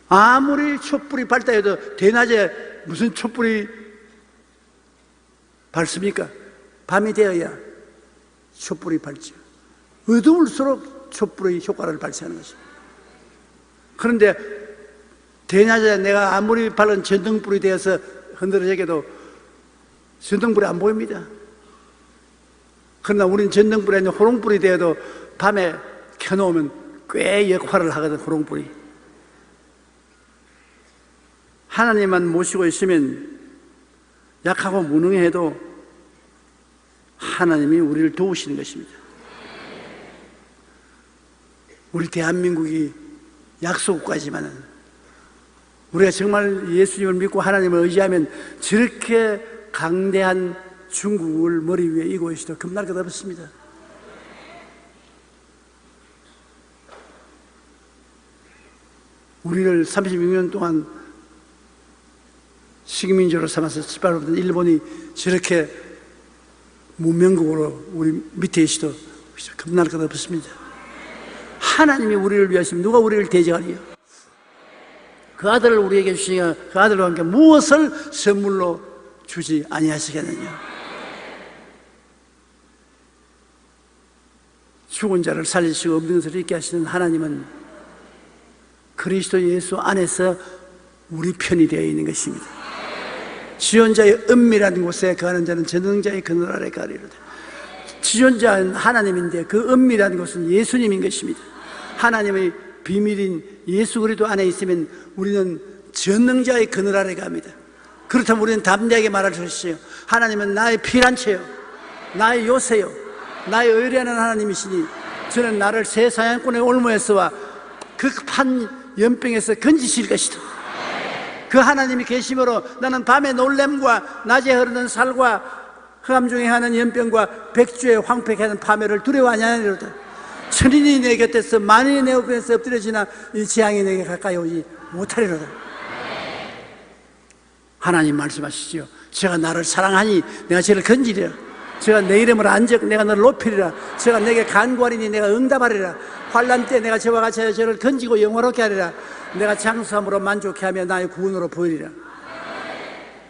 S2: 아무리 촛불이 밝다 해도 대낮에 무슨 촛불이 밝습니까? 밤이 되어야 촛불이 밝죠. 어두울수록 촛불의 효과를 발생하는 것입니다. 그런데 대낮에 내가 아무리 밝은 전등불이 되어서 흔들어져도 전등불이 안 보입니다. 그러나 우리는 전등불이 아닌 호롱불이 되어도 밤에 켜놓으면 꽤 역할을 하거든, 호롱불이. 하나님만 모시고 있으면 약하고 무능해도 하나님이 우리를 도우시는 것입니다. 우리 대한민국이 약소국가지만은 우리가 정말 예수님을 믿고 하나님을 의지하면 저렇게 강대한 중국을 머리 위에 이고 있어도 겁날 것 없습니다. 우리를 36년 동안 식민지로 삼아서 짓밟았던 일본이 저렇게 문명국으로 우리 밑에 있어도 겁날 것 없습니다. 하나님이 우리를 위하시면 누가 우리를 대적하리요? 그 아들을 우리에게 주시니까 그 아들과 함께 무엇을 선물로 주지 아니하시겠느냐? 죽은 자를 살리시고 없는 것을 있게 하시는 하나님은 그리스도 예수 안에서 우리 편이 되어 있는 것입니다. 지존자의 은밀한 곳에 거하는 자는 전능자의 그늘 아래 가리로다. 지존자는 하나님인데 그 은밀한 곳은 예수님인 것입니다. 하나님의 비밀인 예수 그리스도 안에 있으면 우리는 전능자의 그늘 아래 갑니다. 그렇다면 우리는 담대하게 말할 수 있어요. 하나님은 나의 피난처요, 나의 요새요, 나의 의뢰하는 하나님이시니 저는 나를 새 사냥꾼의 올무에서와 극한 연병에서 건지실 것이다. 그 하나님이 계심으로 나는 밤의 놀램과 낮에 흐르는 살과 흑암 중에 하는 연병과 백주의 황폐케 하는 파멸을 두려워하지 아니하리로다. 천인이 내 곁에서 만인이 내 우편에서 엎드려지나 이 재앙이 내게 가까이 오지 못하리로다. 하나님 말씀하시죠. 제가 나를 사랑하니 내가 저를 건지리라. 제가 내 이름을 안적 내가 너를 높이리라. 제가 내게 간구하리니 내가 응답하리라. 환난 때 내가 저와 같이 하여 저를 건지고 영화롭게 하리라. 내가 장수함으로 만족해 하며 나의 구원으로 보이리라.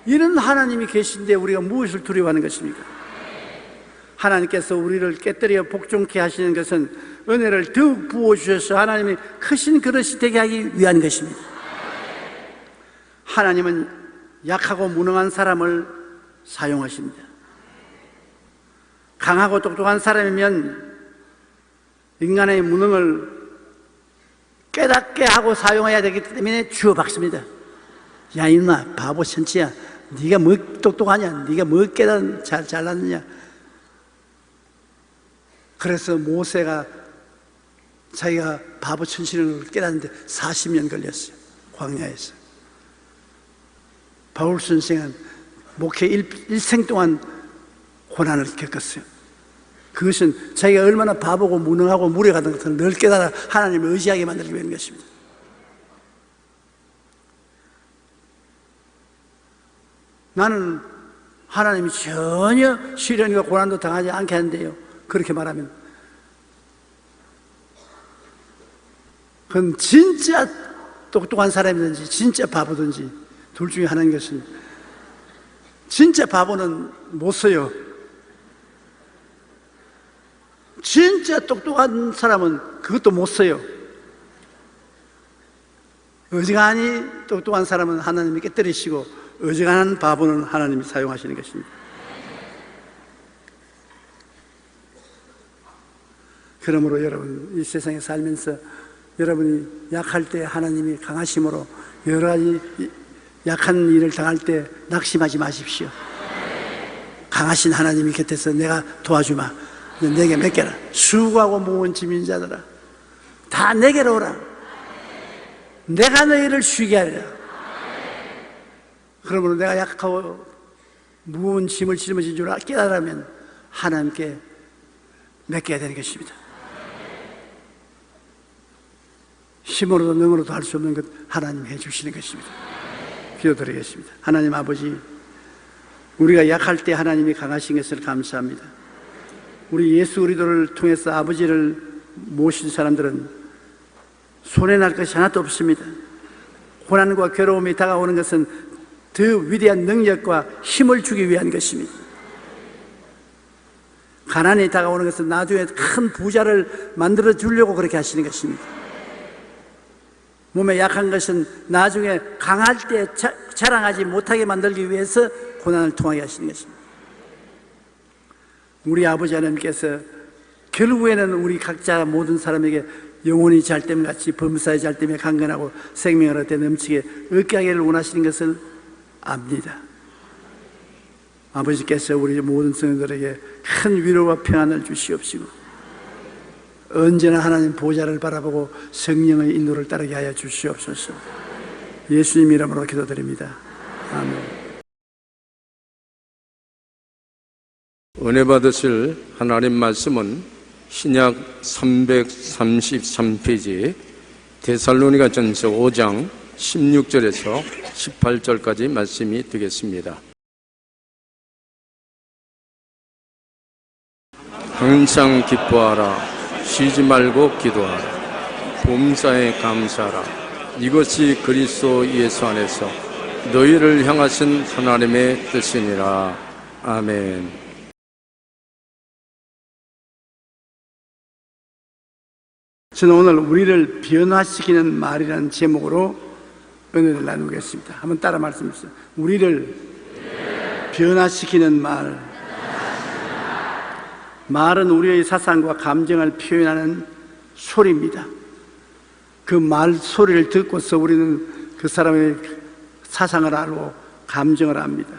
S2: 이런 하나님이 계신데 우리가 무엇을 두려워하는 것입니까? 하나님께서 우리를 깨뜨려 복종케 하시는 것은 은혜를 더욱 부어주셔서 하나님이 크신 그릇이 되게 하기 위한 것입니다. 하나님은 약하고 무능한 사람을 사용하십니다. 강하고 똑똑한 사람이면 인간의 무능을 깨닫게 하고 사용해야 되기 때문에 주어박습니다. 야 이놈아 바보 천치야, 네가 뭐 똑똑하냐, 네가 뭐 잘났느냐. 그래서 모세가 자기가 바보 천치를 깨닫는데 40년 걸렸어요. 광야에서. 바울 선생은 목회 일생 동안 고난을 겪었어요. 그것은 자기가 얼마나 바보고 무능하고 무례하던 것을 늘 깨달아 하나님을 의지하게 만들기 위한 것입니다. 나는 하나님이 전혀 시련과 고난도 당하지 않게 하는데요, 그렇게 말하면 그건 진짜 똑똑한 사람이든지 진짜 바보든지 둘 중에 하나인 것은, 진짜 바보는 못 써요. 진짜 똑똑한 사람은 그것도 못 써요. 어지간히 똑똑한 사람은 하나님이 깨뜨리시고 어지간한 바보는 하나님이 사용하시는 것입니다. 그러므로 여러분, 이 세상에 살면서 여러분이 약할 때 하나님이 강하심으로 여러 가지 약한 일을 당할 때 낙심하지 마십시오. 강하신 하나님이 곁에서 내가 도와주마, 내게 맡겨라. 수고하고 무거운 짐진 자들아 다 내게로 오라. 내가 너희를 쉬게 하리라. 그러므로 내가 약하고 무거운 짐을 짊어진 줄 깨달으면 하나님께 맡겨야 되는 것입니다. 힘으로도 능으로도 할 수 없는 것 하나님이 해주시는 것입니다. 기도드리겠습니다. 하나님 아버지, 우리가 약할 때 하나님이 강하신 것을 감사합니다. 우리 예수 그리스도를 통해서 아버지를 모신 사람들은 손해날 것이 하나도 없습니다. 고난과 괴로움이 다가오는 것은 더 위대한 능력과 힘을 주기 위한 것입니다. 가난이 다가오는 것은 나중에 큰 부자를 만들어 주려고 그렇게 하시는 것입니다. 몸에 약한 것은 나중에 강할 때 자랑하지 못하게 만들기 위해서 고난을 통하게 하시는 것입니다. 우리 아버지 하나님께서 결국에는 우리 각자 모든 사람에게 영혼이 잘됨같이 범사의 잘됨에 강건하고 생명을 얻되 넘치게 얻게 하기를 원하시는 것을 압니다. 아버지께서 우리 모든 성도들에게 큰 위로와 평안을 주시옵시고 언제나 하나님 보좌를 바라보고 성령의 인도를 따르게 하여 주시옵소서. 예수님 이름으로 기도드립니다. 아멘.
S3: 은혜 받으실 하나님 말씀은 신약 333페이지 데살로니가 전서 5장 16절에서 18절까지 말씀이 되겠습니다. 항상 기뻐하라. 쉬지 말고 기도하라. 범사에 감사하라. 이것이 그리스도 예수 안에서 너희를 향하신 하나님의 뜻이니라. 아멘.
S2: 저는 오늘 우리를 변화시키는 말이라는 제목으로 은혜를 나누겠습니다. 한번 따라 말씀해 주세요. 우리를 변화시키는 말. 말은 우리의 사상과 감정을 표현하는 소리입니다. 그 말 소리를 듣고서 우리는 그 사람의 사상을 알고 감정을 압니다.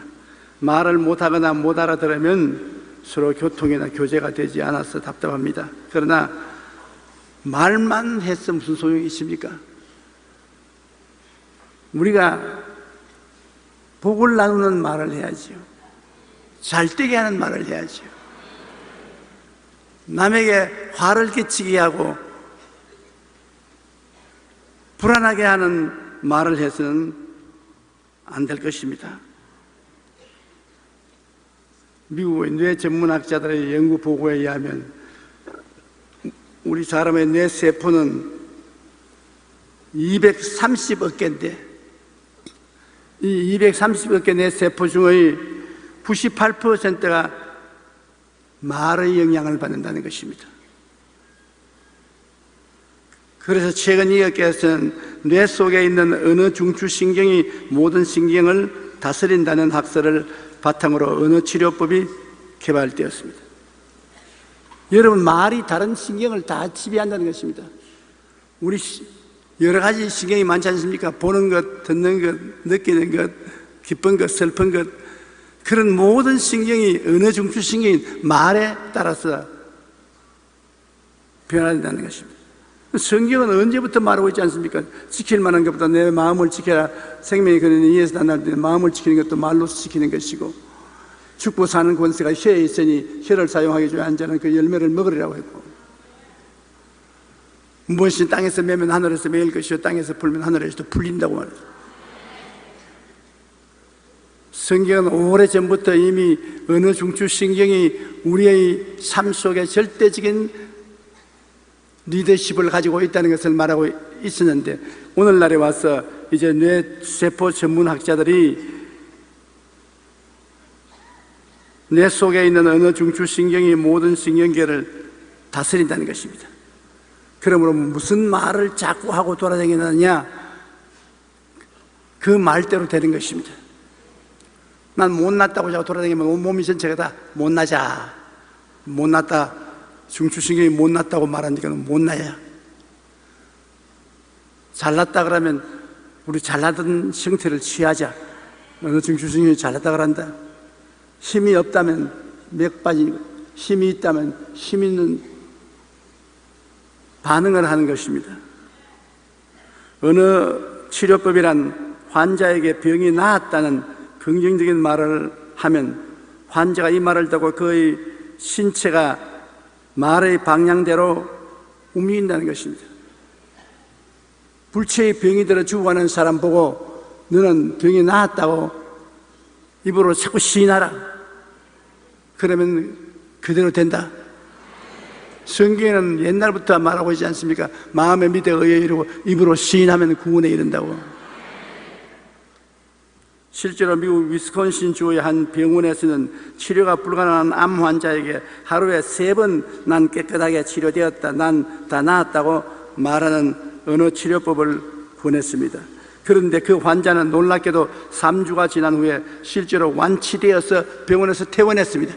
S2: 말을 못하거나 못 알아들으면 서로 교통이나 교제가 되지 않아서 답답합니다. 그러나 말만 해서 무슨 소용이 있습니까? 우리가 복을 나누는 말을 해야지요. 잘되게 하는 말을 해야지요. 남에게 화를 끼치게 하고 불안하게 하는 말을 해서는 안 될 것입니다. 미국의 뇌 전문학자들의 연구 보고에 의하면 우리 사람의 뇌세포는 230억 개인데 이 230억 개 뇌세포 중의 98%가 말의 영향을 받는다는 것입니다. 그래서 최근 의학계에서는 뇌 속에 있는 언어 중추신경이 모든 신경을 다스린다는 학설을 바탕으로 언어치료법이 개발되었습니다. 여러분, 말이 다른 신경을 다 지배한다는 것입니다. 우리 여러 가지 신경이 많지 않습니까? 보는 것, 듣는 것, 느끼는 것, 기쁜 것, 슬픈 것, 그런 모든 신경이 언어 중추신경이 말에 따라서 변화된다는 것입니다. 성경은 언제부터 말하고 있지 않습니까? 지킬 만한 것보다 내 마음을 지켜라. 생명이 그는 이에서 난날 때 마음을 지키는 것도 말로서 지키는 것이고, 죽고 사는 권세가 혀에 있으니 혀를 사용하기 전에 한 자는 그 열매를 먹으리라고 했고, 무엇이 땅에서 매면 하늘에서 매일 것이요 땅에서 풀면 하늘에서도 풀린다고 말했어요. 성경은 오래전부터 이미 언어 중추신경이 우리의 삶 속에 절대적인 리더십을 가지고 있다는 것을 말하고 있었는데, 오늘날에 와서 이제 뇌세포 전문학자들이 뇌 속에 있는 언어 중추신경이 모든 신경계를 다스린다는 것입니다. 그러므로 무슨 말을 자꾸 하고 돌아다니느냐, 그 말대로 되는 것입니다. 난 못났다고 자꾸 돌아다니면 온몸이 전체가 다 못나자, 못났다, 중추신경이 못났다고 말하니까 못나야. 잘났다 그러면 우리 잘나던 형태를 취하자. 어느 중추신경이 잘났다 그런다. 힘이 없다면 맥 빠지고, 힘이 있다면 힘 있는 반응을 하는 것입니다. 어느 치료법이란 환자에게 병이 나았다는 긍정적인 말을 하면 환자가 이 말을 듣고 그의 신체가 말의 방향대로 움직인다는 것입니다. 불치의 병이 들어 죽어가는 사람 보고 너는 병이 나았다고 입으로 자꾸 시인하라. 그러면 그대로 된다. 성경에는 옛날부터 말하고 있지 않습니까? 마음의 믿에 의해 이르고 입으로 시인하면 구원에 이른다고. 실제로 미국 위스콘신 주의 한 병원에서는 치료가 불가능한 암 환자에게 하루에 3번 난 깨끗하게 치료되었다, 난 다 나았다고 말하는 언어 치료법을 권했습니다. 그런데 그 환자는 놀랍게도 3주가 지난 후에 실제로 완치되어서 병원에서 퇴원했습니다.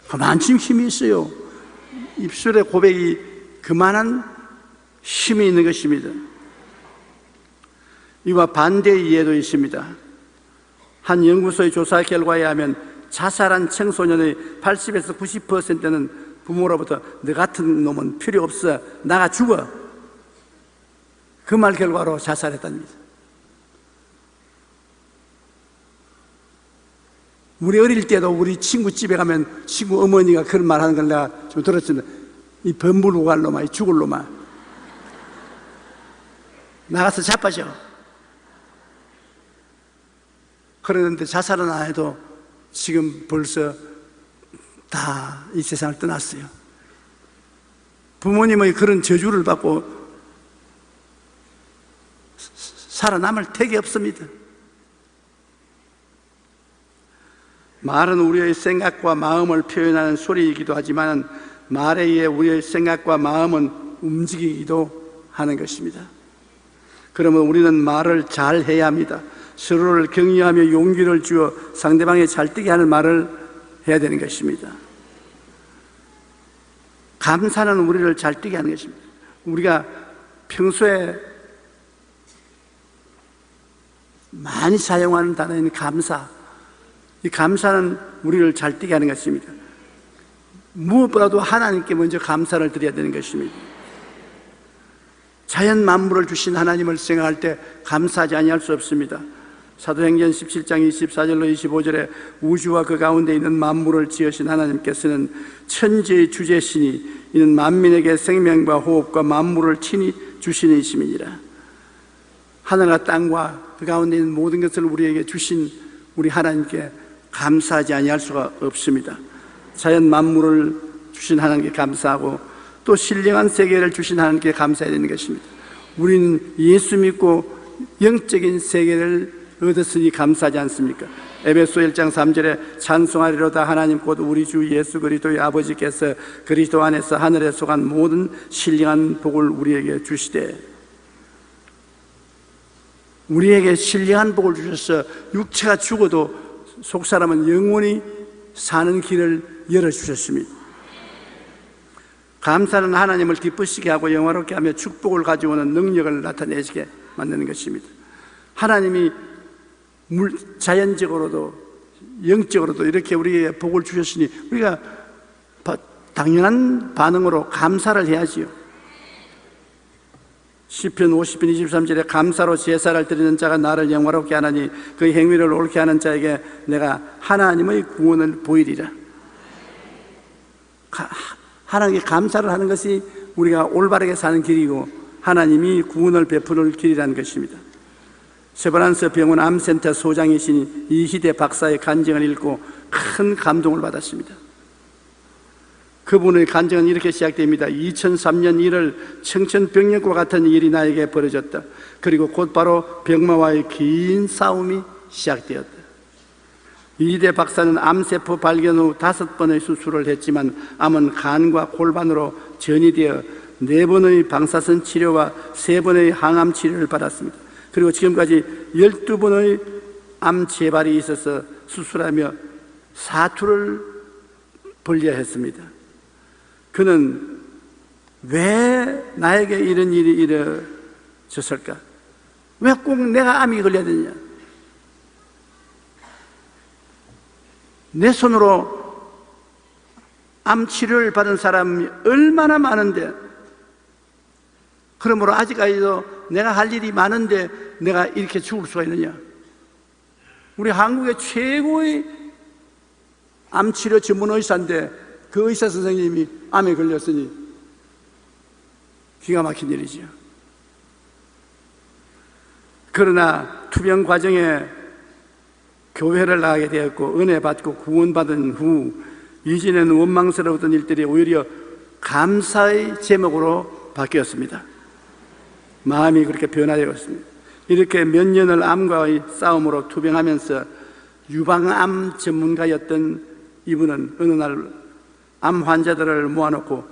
S2: 그만큼 힘이 있어요. 입술의 고백이 그만한 힘이 있는 것입니다. 이와 반대의 이해도 있습니다. 한 연구소의 조사 결과에 하면 자살한 청소년의 80에서 90%는 부모로부터 너 같은 놈은 필요 없어, 나가 죽어, 그 말 결과로 자살했답니다. 우리 어릴 때도 우리 친구 집에 가면 친구 어머니가 그런 말 하는 걸 내가 좀 들었습니다. 이 범불고 갈 놈아, 이 죽을 놈아, 나가서 자빠져. 그러는데 자살은 안 해도 지금 벌써 다 이 세상을 떠났어요. 부모님의 그런 저주를 받고 살아남을 택이 없습니다. 말은 우리의 생각과 마음을 표현하는 소리이기도 하지만 말에 의해 우리의 생각과 마음은 움직이기도 하는 것입니다. 그러면 우리는 말을 잘 해야 합니다. 서로를 격려하며 용기를 주어 상대방이 잘 뛰게 하는 말을 해야 되는 것입니다. 감사는 우리를 잘 뛰게 하는 것입니다. 우리가 평소에 많이 사용하는 단어인 감사, 이 감사는 우리를 잘 뛰게 하는 것입니다. 무엇보다도 하나님께 먼저 감사를 드려야 되는 것입니다. 자연 만물을 주신 하나님을 생각할 때 감사하지 아니할 수 없습니다. 사도행전 17장 24절로 25절에 우주와 그 가운데 있는 만물을 지으신 하나님께서는 천지의 주제시니 이는 만민에게 생명과 호흡과 만물을 친히 주시는 이심이니라. 하늘과 땅과 그 가운데 있는 모든 것을 우리에게 주신 우리 하나님께 감사하지 아니할 수가 없습니다. 자연 만물을 주신 하나님께 감사하고 또 신령한 세계를 주신 하나님께 감사해야 되는 것입니다. 우리는 예수 믿고 영적인 세계를 얻었으니 감사하지 않습니까? 에베소 1장 3절에 찬송하리로다 하나님 곧 우리 주 예수 그리스도의 아버지께서 그리스도 안에서 하늘에 속한 모든 신령한 복을 우리에게 주시되, 우리에게 신령한 복을 주셔서 육체가 죽어도 속사람은 영원히 사는 길을 열어주셨습니다. 감사는 하나님을 기쁘시게 하고 영화롭게 하며 축복을 가져오는 능력을 나타내시게 만드는 것입니다. 하나님이 자연적으로도 영적으로도 이렇게 우리에게 복을 주셨으니 우리가 당연한 반응으로 감사를 해야지요. 시편 50편 23절에 감사로 제사를 드리는 자가 나를 영화롭게 하나니 그 행위를 옳게 하는 자에게 내가 하나님의 구원을 보이리라. 하나님께 감사를 하는 것이 우리가 올바르게 사는 길이고 하나님이 구원을 베푸는 길이라는 것입니다. 세브란스 병원 암센터 소장이신 이희대 박사의 간증을 읽고 큰 감동을 받았습니다. 그분의 간증은 이렇게 시작됩니다. 2003년 1월 청천벽력과 같은 일이 나에게 벌어졌다. 그리고 곧바로 병마와의 긴 싸움이 시작되었다. 이희대 박사는 암세포 발견 후 5번의 수술을 했지만 암은 간과 골반으로 전이되어 4번의 방사선 치료와 3번의 항암 치료를 받았습니다. 그리고 지금까지 12번의 암 재발이 있어서 수술하며 사투를 벌려야 했습니다. 그는 왜 나에게 이런 일이 일어졌을까? 왜 꼭 내가 암이 걸려야 되냐? 내 손으로 암 치료를 받은 사람이 얼마나 많은데, 그러므로 아직까지도 내가 할 일이 많은데 내가 이렇게 죽을 수가 있느냐? 우리 한국의 최고의 암치료 전문 의사인데 그 의사 선생님이 암에 걸렸으니 기가 막힌 일이죠. 그러나 투병 과정에 교회를 나가게 되었고 은혜 받고 구원받은 후 이전에는 원망스러웠던 일들이 오히려 감사의 제목으로 바뀌었습니다. 마음이 그렇게 변화되었습니다. 이렇게 몇 년을 암과의 싸움으로 투병하면서 유방암 전문가였던 이분은 어느 날 암 환자들을 모아놓고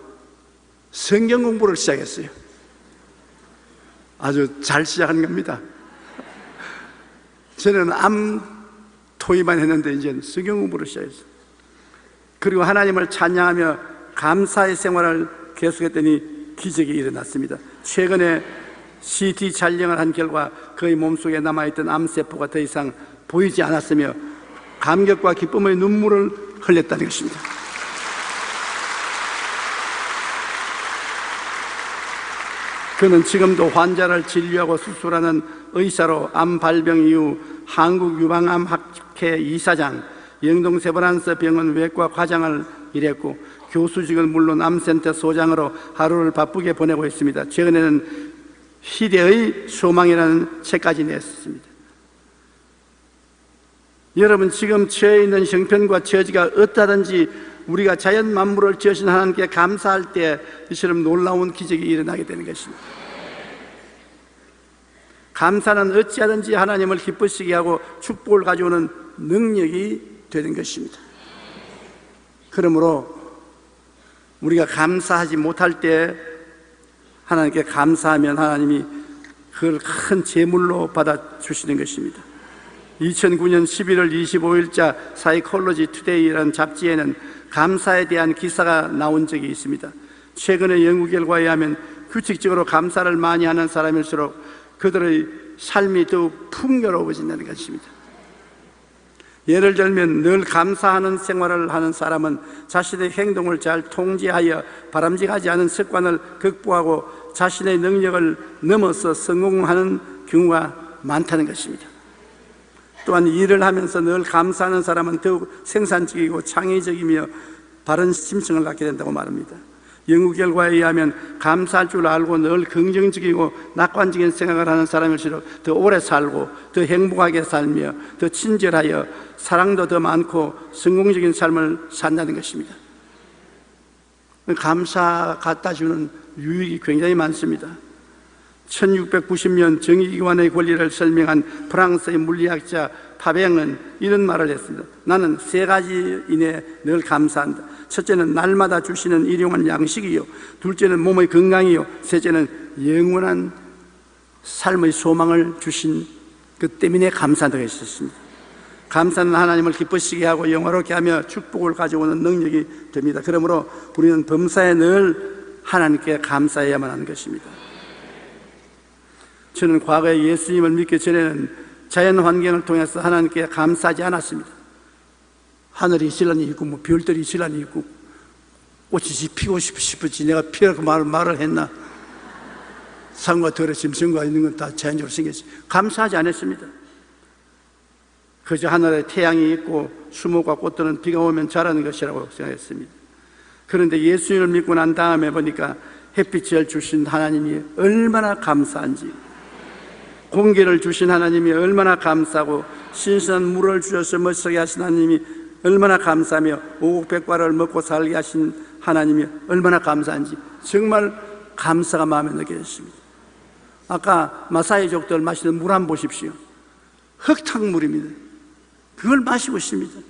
S2: 성경 공부를 시작했어요. 아주 잘 시작한 겁니다. 저는 암 토의만 했는데 이제 성경 공부를 시작했어요. 그리고 하나님을 찬양하며 감사의 생활을 계속했더니 기적이 일어났습니다. 최근에 CT 촬영을 한 결과 그의 몸속에 남아있던 암세포가 더 이상 보이지 않았으며 감격과 기쁨의 눈물을 흘렸다는 것입니다. 그는 지금도 환자를 진료하고 수술하는 의사로 암 발병 이후 한국 유방암학회 이사장, 영동 세브란스 병원 외과 과장을 일했고 교수직은 물론 암센터 소장으로 하루를 바쁘게 보내고 있습니다. 최근에는 희대의 소망이라는 책까지 냈습니다. 여러분, 지금 처해 있는 형편과 처지가 어떠하든지 우리가 자연 만물을 지으신 하나님께 감사할 때 이처럼 놀라운 기적이 일어나게 되는 것입니다. 감사는 어찌하든지 하나님을 기쁘시게 하고 축복을 가져오는 능력이 되는 것입니다. 그러므로 우리가 감사하지 못할 때 하나님께 감사하면 하나님이 그걸 큰 제물로 받아주시는 것입니다. 2009년 11월 25일자 사이콜로지 투데이라는 잡지에는 감사에 대한 기사가 나온 적이 있습니다. 최근의 연구 결과에 의하면 규칙적으로 감사를 많이 하는 사람일수록 그들의 삶이 더욱 풍요로워진다는 것입니다. 예를 들면 늘 감사하는 생활을 하는 사람은 자신의 행동을 잘 통제하여 바람직하지 않은 습관을 극복하고 자신의 능력을 넘어서 성공하는 경우가 많다는 것입니다. 또한 일을 하면서 늘 감사하는 사람은 더욱 생산적이고 창의적이며 바른 심성을 갖게 된다고 말합니다. 연구 결과에 의하면 감사할 줄 알고 늘 긍정적이고 낙관적인 생각을 하는 사람일수록 더 오래 살고 더 행복하게 살며 더 친절하여 사랑도 더 많고 성공적인 삶을 산다는 것입니다. 감사 갖다 주는 유익이 굉장히 많습니다. 1690년 정의기관의 권리를 설명한 프랑스의 물리학자 파뱅은 이런 말을 했습니다. 나는 세 가지 이내에 늘 감사한다. 첫째는 날마다 주시는 일용할 양식이요, 둘째는 몸의 건강이요, 셋째는 영원한 삶의 소망을 주신 그 때문에 감사한다고 했었습니다. 감사는 하나님을 기쁘시게 하고 영화롭게 하며 축복을 가져오는 능력이 됩니다. 그러므로 우리는 범사에 늘 하나님께 감사해야만 하는 것입니다. 저는 과거에 예수님을 믿기 전에는 자연 환경을 통해서 하나님께 감사하지 않았습니다. 하늘이 있을라니 있고 뭐 별들이 있을라니 있고 꽃이 피고 싶었지 내가 피라고 말을 했나? 산과 들에 짐승과 있는 건 다 자연적으로 생겼지. 감사하지 않았습니다. 그저 하늘에 태양이 있고 수목과 꽃들은 비가 오면 자라는 것이라고 생각했습니다. 그런데 예수님을 믿고 난 다음에 보니까 햇빛을 주신 하나님이 얼마나 감사한지, 공기를 주신 하나님이 얼마나 감사하고, 신선한 물을 주셔서 멋지게 하신 하나님이 얼마나 감사하며, 오곡백과를 먹고 살게 하신 하나님이 얼마나 감사한지 정말 감사가 마음에 느껴졌습니다. 아까 마사이족들 마시는 물 한번 보십시오. 흙탕물입니다. 그걸 마시고 있습니다.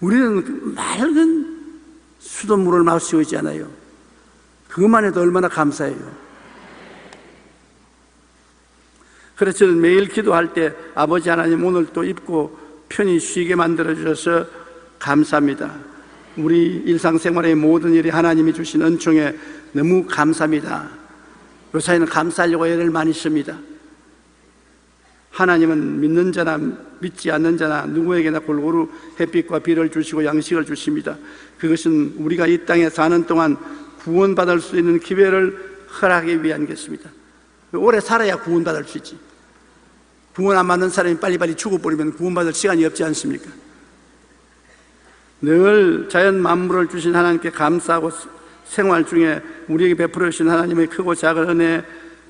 S2: 우리는 맑은 수돗물을 마시고 있잖아요. 그것만 해도 얼마나 감사해요. 그래서 저는 매일 기도할 때 아버지 하나님 오늘 또 입고 편히 쉬게 만들어 주셔서 감사합니다. 우리 일상생활의 모든 일이 하나님이 주신 은총에 너무 감사합니다. 요사이는 감사하려고 애를 많이 씁니다. 하나님은 믿는 자나 믿지 않는 자나 누구에게나 골고루 햇빛과 비를 주시고 양식을 주십니다. 그것은 우리가 이 땅에 사는 동안 구원받을 수 있는 기회를 허락하기 위한 것입니다. 오래 살아야 구원받을 수 있지. 구원 안 받는 사람이 빨리빨리 죽어버리면 구원받을 시간이 없지 않습니까? 늘 자연 만물을 주신 하나님께 감사하고 생활 중에 우리에게 베풀어 주신 하나님의 크고 작은 은혜에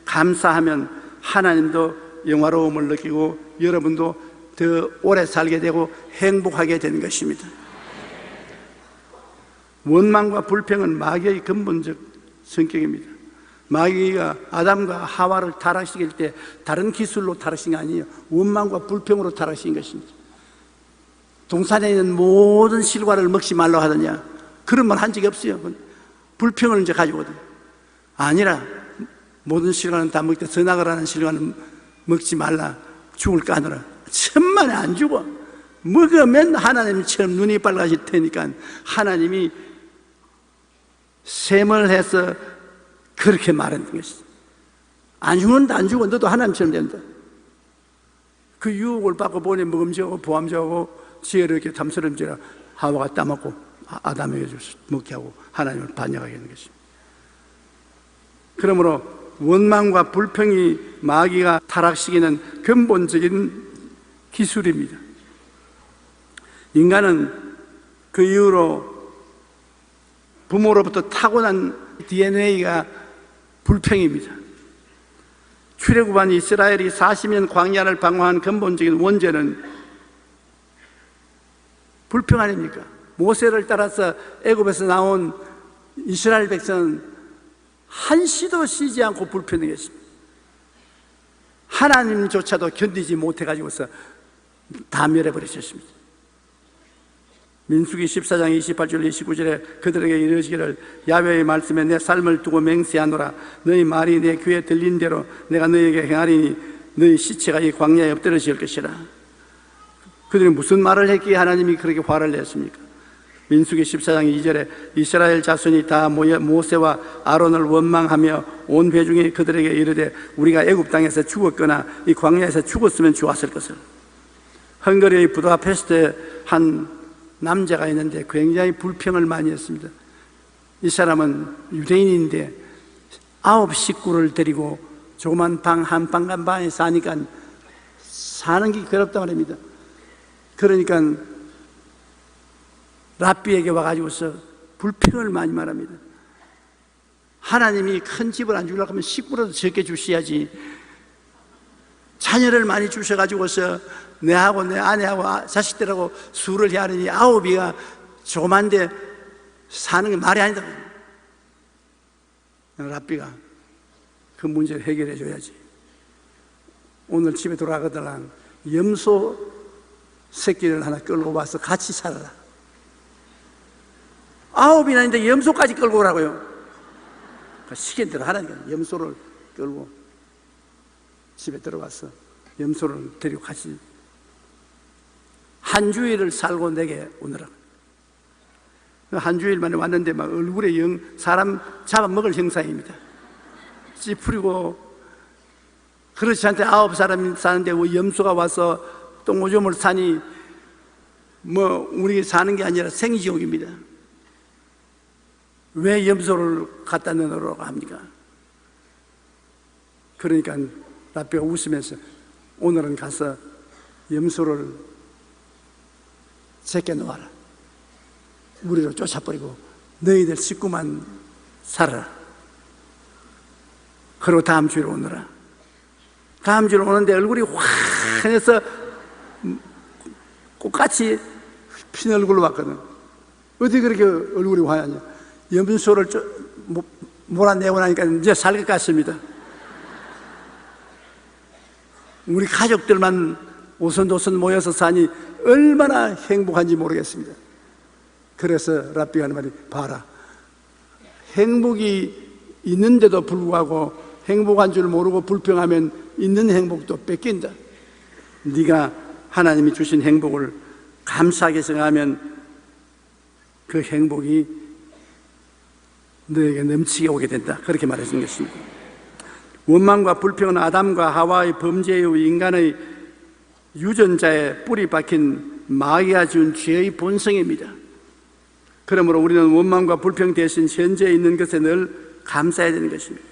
S2: 감사하면 하나님도 영화로움을 느끼고 여러분도 더 오래 살게 되고 행복하게 되는 것입니다. 원망과 불평은 마귀의 근본적 성격입니다. 마귀가 아담과 하와를 타락시킬 때 다른 기술로 타락시킨 게 아니에요. 원망과 불평으로 타락시킨 것입니다. 동산에 있는 모든 실과를 먹지 말라고 하더냐? 그런 말 한 적이 없어요. 불평을 이제 가지고거든. 아니라 모든 실과는 다 먹되 선악을 실과는 먹지 말라. 죽을까 하노라. 천만에 안 죽어. 먹으면 하나님처럼 눈이 빨개질 테니까 하나님이 셈을 해서 그렇게 말하는 것이지. 안 죽는다, 안 죽어. 너도 하나님처럼 된다. 그 유혹을 받고 보니 먹음직하고 보암직하고 지혜롭게 탐스럽지라 하와가 따먹고 아담에게 먹게 하고 하나님을 반역하게 하는 것입니다. 그러므로 원망과 불평이 마귀가 타락시키는 근본적인 기술입니다. 인간은 그 이후로 부모로부터 타고난 DNA가 불평입니다. 출애굽한 이스라엘이 40년 광야를 방황한 근본적인 원죄는 불평 아닙니까? 모세를 따라서 애굽에서 나온 이스라엘 백성은 한시도 쉬지 않고 불평했습니다. 하나님조차도 견디지 못해가지고서 다 멸해버리셨습니다. 민수기 14장 28절 29절에 그들에게 이르시기를 야훼의 말씀에 내 삶을 두고 맹세하노라. 너희 말이 내 귀에 들린 대로 내가 너희에게 행하리니 너희 시체가 이 광야에 엎드러질 것이라. 그들이 무슨 말을 했기에 하나님이 그렇게 화를 냈습니까? 민수기 14장 2절에 이스라엘 자손이 다 모여 모세와 아론을 원망하며 온 회중이 그들에게 이르되 우리가 애굽 땅에서 죽었거나 이 광야에서 죽었으면 좋았을 것을. 헝가리의 부다페스트에 한 남자가 있는데 굉장히 불평을 많이 했습니다. 이 사람은 유대인인데 9 식구를 데리고 조그만 방 한 방에 사니까 사는 게 괴롭다 말입니다. 그러니까 랍비에게 와가지고서 불평을 많이 말합니다. 하나님이 큰 집을 안 주려고 하면 식구라도 적게 주셔야지. 자녀를 많이 주셔가지고서 내하고 내 아내하고 자식들하고 수를 해야 하느니 9이가 조그만데 사는 게 말이 아니다. 랍비가 그 문제를 해결해 줘야지. 오늘 집에 돌아가다가 염소 새끼를 하나 끌고 와서 같이 살아라. 9이나 있는데 염소까지 끌고 오라고요. 시간대로 하라니까. 염소를 끌고 집에 들어가서 염소를 데리고 같이 한 주일을 살고 내게 오느라. 한 주일 만에 왔는데 막 얼굴에 사람 잡아먹을 형상입니다. 찌푸리고. 그렇지 않대 9사람이 사는데 왜 염소가 와서 똥오줌을 사니, 뭐 우리 사는 게 아니라 생지옥입니다. 왜 염소를 갖다 넣으라고 합니까? 그러니까 랍비가 웃으면서 오늘은 가서 염소를 제껴 놓아라. 우리로 쫓아버리고 너희들 식구만 살아라. 그리고 다음 주에 오너라. 다음 주에 오는데 얼굴이 환해서 꽃같이 핀 얼굴로 왔거든. 어디 그렇게 얼굴이 환하냐? 염소를 몰아내고 나니까 이제 살 것 같습니다. 우리 가족들만 오손도손 모여서 사니 얼마나 행복한지 모르겠습니다. 그래서 랍비가 하는 말이, 봐라, 행복이 있는데도 불구하고 행복한 줄 모르고 불평하면 있는 행복도 뺏긴다. 네가 하나님이 주신 행복을 감사하게 생각하면 그 행복이 너에게 넘치게 오게 된다. 그렇게 말해준 것입니다. 원망과 불평은 아담과 하와의 범죄 이후 인간의 유전자에 뿌리 박힌 마귀가 준 죄의 본성입니다. 그러므로 우리는 원망과 불평 대신 현재에 있는 것에 늘 감사해야 되는 것입니다.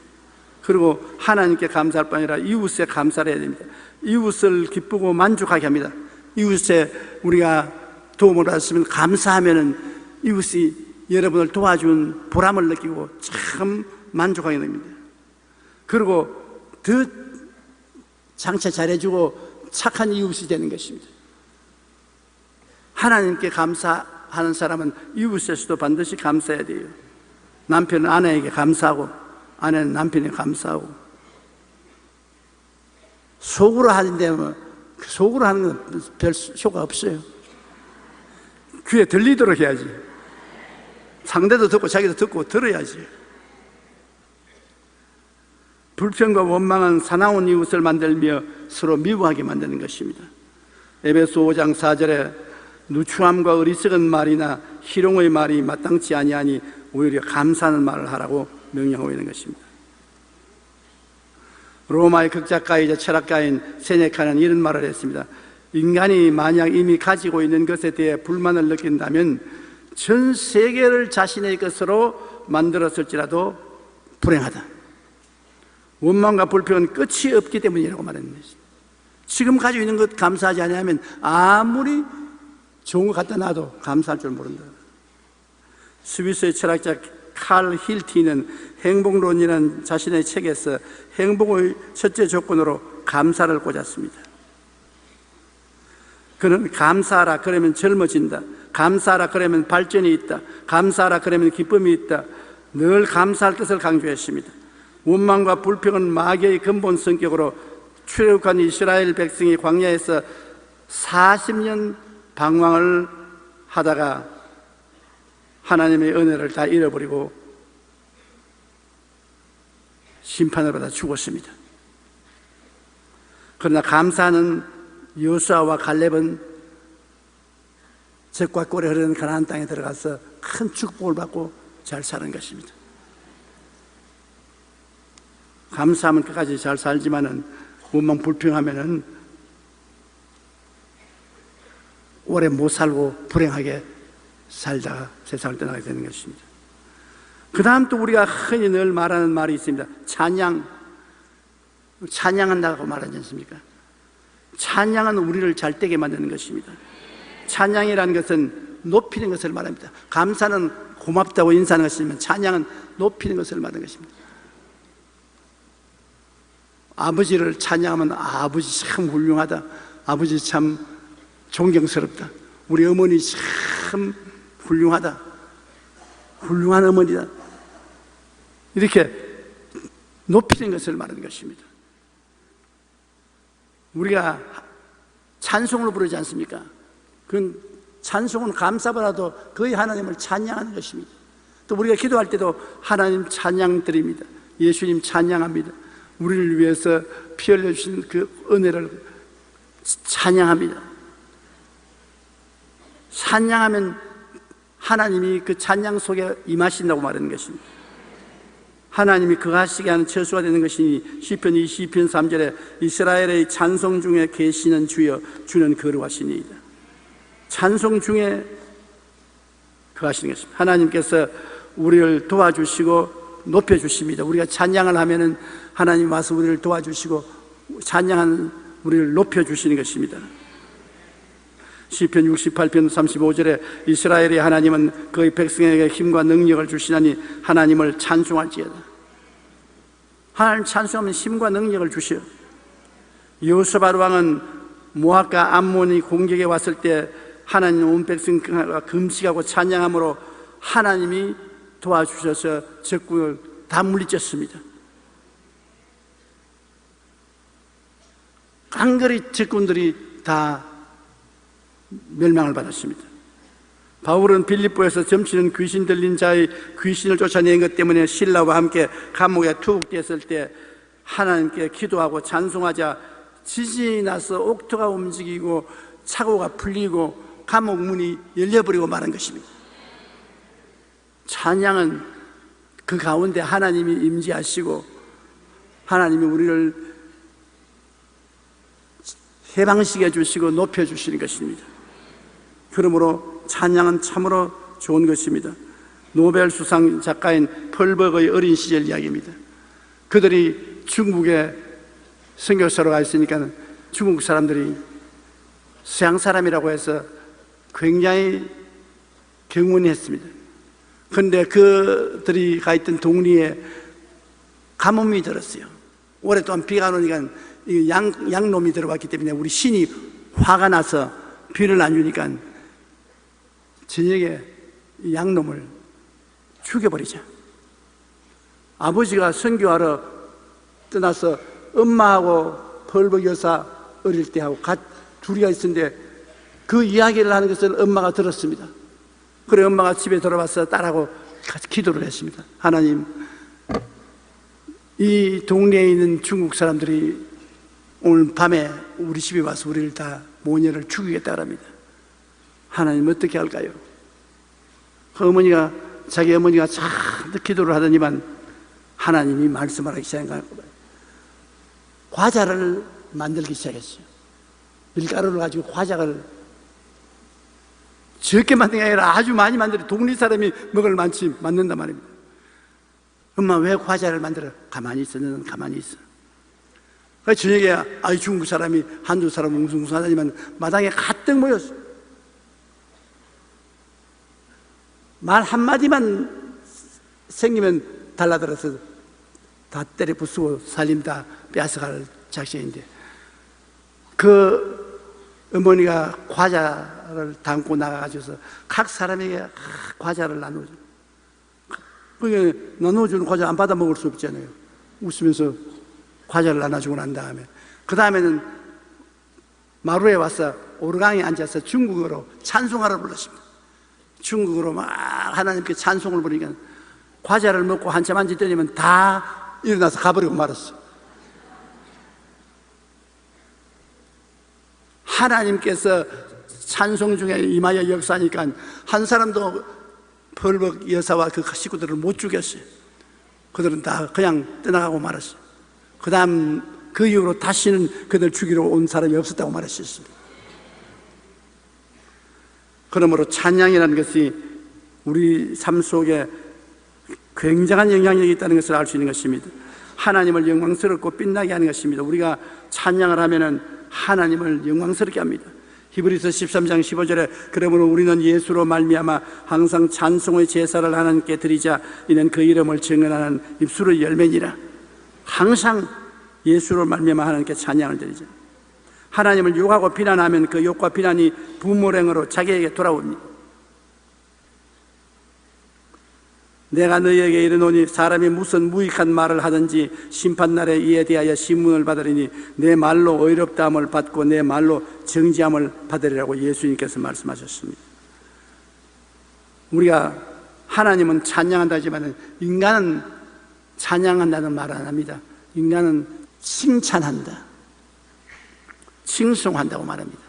S2: 그리고 하나님께 감사할 뿐 아니라 이웃에 감사를 해야 됩니다. 이웃을 기쁘고 만족하게 합니다. 이웃에 우리가 도움을 받았으면 감사하면은 이웃이 여러분을 도와준 보람을 느끼고 참 만족하게 됩니다. 그리고 더 장차 잘해주고 착한 이웃이 되는 것입니다. 하나님께 감사하는 사람은 이웃에서도 반드시 감사해야 돼요. 남편은 아내에게 감사하고 아내는 남편에게 감사하고. 속으로 하는데 뭐 속으로 하는 건 별 효과 없어요. 귀에 들리도록 해야지. 상대도 듣고 자기도 듣고 들어야지. 불평과 원망은 사나운 이웃을 만들며 서로 미워하게 만드는 것입니다. 에베소 5장 4절에 누추함과 어리석은 말이나 희롱의 말이 마땅치 아니하니 오히려 감사하는 말을 하라고 명령하고 있는 것입니다. 로마의 극작가이자 철학가인 세네카는 이런 말을 했습니다. 인간이 만약 이미 가지고 있는 것에 대해 불만을 느낀다면 전 세계를 자신의 것으로 만들었을지라도 불행하다. 원망과 불평은 끝이 없기 때문이라고 말했는 것입니다. 지금 가지고 있는 것 감사하지 않으면 아무리 좋은 것 갖다 놔도 감사할 줄 모른다. 스위스의 철학자 칼 힐티는 행복론이라는 자신의 책에서 행복의 첫째 조건으로 감사를 꽂았습니다. 그는 감사하라 그러면 젊어진다, 감사하라 그러면 발전이 있다, 감사하라 그러면 기쁨이 있다, 늘 감사할 것을 강조했습니다. 원망과 불평은 마귀의 근본 성격으로 출애굽한 이스라엘 백성이 광야에서 40년 방황을 하다가 하나님의 은혜를 다 잃어버리고 심판을 받아 죽었습니다. 그러나 감사하는 여호수아와 갈렙은 젖과 꿀이 흐르는 가나안 땅에 들어가서 큰 축복을 받고 잘 사는 것입니다. 감사하면 끝까지 잘 살지만은 원망 불평하면은 오래 못 살고 불행하게 살다가 세상을 떠나게 되는 것입니다. 그 다음 또 우리가 흔히 늘 말하는 말이 있습니다. 찬양한다고 말하지 않습니까? 찬양은 우리를 잘되게 만드는 것입니다. 찬양이라는 것은 높이는 것을 말합니다. 감사는 고맙다고 인사하는 것이지만 찬양은 높이는 것을 말하는 것입니다. 아버지를 찬양하면 아버지 참 훌륭하다, 아버지 참 존경스럽다, 우리 어머니 참 훌륭하다, 훌륭한 어머니다. 이렇게 높이는 것을 말하는 것입니다. 우리가 찬송을 부르지 않습니까? 그건 찬송은 감사보다도 거의 하나님을 찬양하는 것입니다. 또 우리가 기도할 때도 하나님 찬양 드립니다. 예수님 찬양합니다. 우리를 위해서 피 흘려주신 그 은혜를 찬양합니다. 찬양하면 하나님이 그 찬양 속에 임하신다고 말하는 것입니다. 하나님이 그하시게 하는 처수가 되는 것이니 시편 22편 3절에 이스라엘의 찬송 중에 계시는 주여 주는 거룩하시니이다. 찬송 중에 거하시는 것입니다. 하나님께서 우리를 도와주시고 높여주십니다. 우리가 찬양을 하면은 하나님 와서 우리를 도와주시고 찬양하는 우리를 높여주시는 것입니다. 시편 68편 35절에 이스라엘의 하나님은 그의 백성에게 힘과 능력을 주시나니 하나님을 찬송할지어다. 하나님 찬송하면 힘과 능력을 주셔요. 여호사밧 왕은 모압과 암몬이 공격에 왔을 때 하나님 온 백성과 금식하고 찬양함으로 하나님이 도와주셔서 적군을 다 물리쳤습니다. 깡그리 적군들이 다 멸망을 받았습니다. 바울은 빌립보에서 점치는 귀신 들린 자의 귀신을 쫓아낸 것 때문에 신라와 함께 감옥에 투옥되었을 때 하나님께 기도하고 찬송하자 지진이 나서 옥토가 움직이고 차고가 풀리고 감옥 문이 열려버리고 말한 것입니다. 찬양은 그 가운데 하나님이 임재하시고 하나님이 우리를 해방시켜 주시고 높여 주시는 것입니다. 그러므로 찬양은 참으로 좋은 것입니다. 노벨 수상 작가인 펄버그의 어린 시절 이야기입니다. 그들이 중국에 선교사로 가 있으니까 중국 사람들이 서양 사람이라고 해서 굉장히 경운했습니다. 그런데 그들이 가 있던 동리에 가뭄이 들었어요. 오랫동안 비가 안 오니까 양놈이 들어왔기 때문에 우리 신이 화가 나서 비를 안 주니까 저녁에 양놈을 죽여버리자. 아버지가 선교하러 떠나서 엄마하고 펄버그 여사 어릴 때 하고 둘이가 있었는데 그 이야기를 하는 것을 엄마가 들었습니다. 그래 엄마가 집에 돌아와서 딸하고 같이 기도를 했습니다. 하나님, 이 동네에 있는 중국 사람들이 오늘 밤에 우리 집에 와서 우리를 다 모녀를 죽이겠다 합니다. 하나님 어떻게 할까요? 그 어머니가 자기 어머니가 잔뜩 기도를 하더니만 하나님이 말씀하기 시작한 거예요. 과자를 만들기 시작했어요. 밀가루를 가지고 과자를 적게 만든 게 아니라 아주 많이 만들어 동네 사람이 먹을 만치 만든단 말입니다. 엄마 왜 과자를 만들어? 가만히 있어. 너는 가만히 있어. 저녁에 중국 사람이 한두 사람 웅숭숭하다니만 마당에 가득 모였어. 말 한마디만 생기면 달라들어서 다 때려 부수고 살림 다 빼앗아갈 작전인데 그 어머니가 과자를 담고 나가가지고서 각 사람에게 과자를 나눠줘. 그게 나눠주는 과자 안 받아 먹을 수 없잖아요. 웃으면서 과자를 나눠주고 난 다음에 그 다음에는 마루에 와서 오르강에 앉아서 중국어로 찬송하러 불렀습니다. 중국어로 막 하나님께 찬송을 부르니까 과자를 먹고 한참 앉았더니만 다 일어나서 가버리고 말았어. 하나님께서 찬송 중에 임하여 역사하니까 한 사람도 펄버그 여사와 그 식구들을 못 죽였어요. 그들은 다 그냥 떠나가고 말았어요. 그 다음 그 이후로 다시는 그들 죽이러 온 사람이 없었다고 말했습니다. 그러므로 찬양이라는 것이 우리 삶 속에 굉장한 영향력이 있다는 것을 알 수 있는 것입니다. 하나님을 영광스럽고 빛나게 하는 것입니다. 우리가 찬양을 하면은 하나님을 영광스럽게 합니다. 히브리서 13장 15절에 그러므로 우리는 예수로 말미암아 항상 찬송의 제사를 하나님께 드리자. 이는 그 이름을 증언하는 입술의 열매니라. 항상 예수로 말미암아 하나님께 찬양을 드리자. 하나님을 욕하고 비난하면 그 욕과 비난이 부모랭으로 자기에게 돌아옵니다. 내가 너희에게 이르노니 사람이 무슨 무익한 말을 하든지 심판날에 이에 대하여 신문을 받으리니 내 말로 의롭다함을 받고 내 말로 정지함을 받으리라고 예수님께서 말씀하셨습니다. 우리가 하나님은 찬양한다 하지만 인간은 찬양한다는 말 안 합니다. 인간은 칭찬한다, 칭송한다고 말합니다.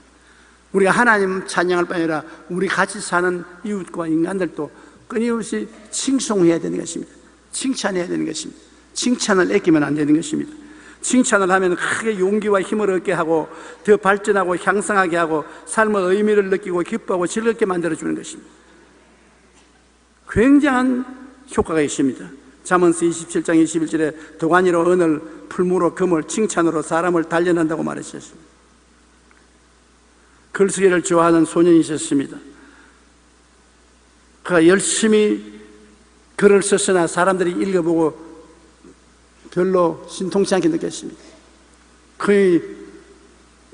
S2: 우리가 하나님 찬양할 뿐 아니라 우리 같이 사는 이웃과 인간들도 끊임없이 칭송해야 되는 것입니다. 칭찬해야 되는 것입니다. 칭찬을 아끼면 안 되는 것입니다. 칭찬을 하면 크게 용기와 힘을 얻게 하고 더 발전하고 향상하게 하고 삶의 의미를 느끼고 기뻐하고 즐겁게 만들어주는 것입니다. 굉장한 효과가 있습니다. 잠언서 27장 21절에 도가니로 은을, 풀무로 금을, 칭찬으로 사람을 단련한다고 말하셨습니다. 글쓰기를 좋아하는 소년이 있었습니다. 그가 열심히 글을 썼으나 사람들이 읽어보고 별로 신통치 않게 느꼈습니다.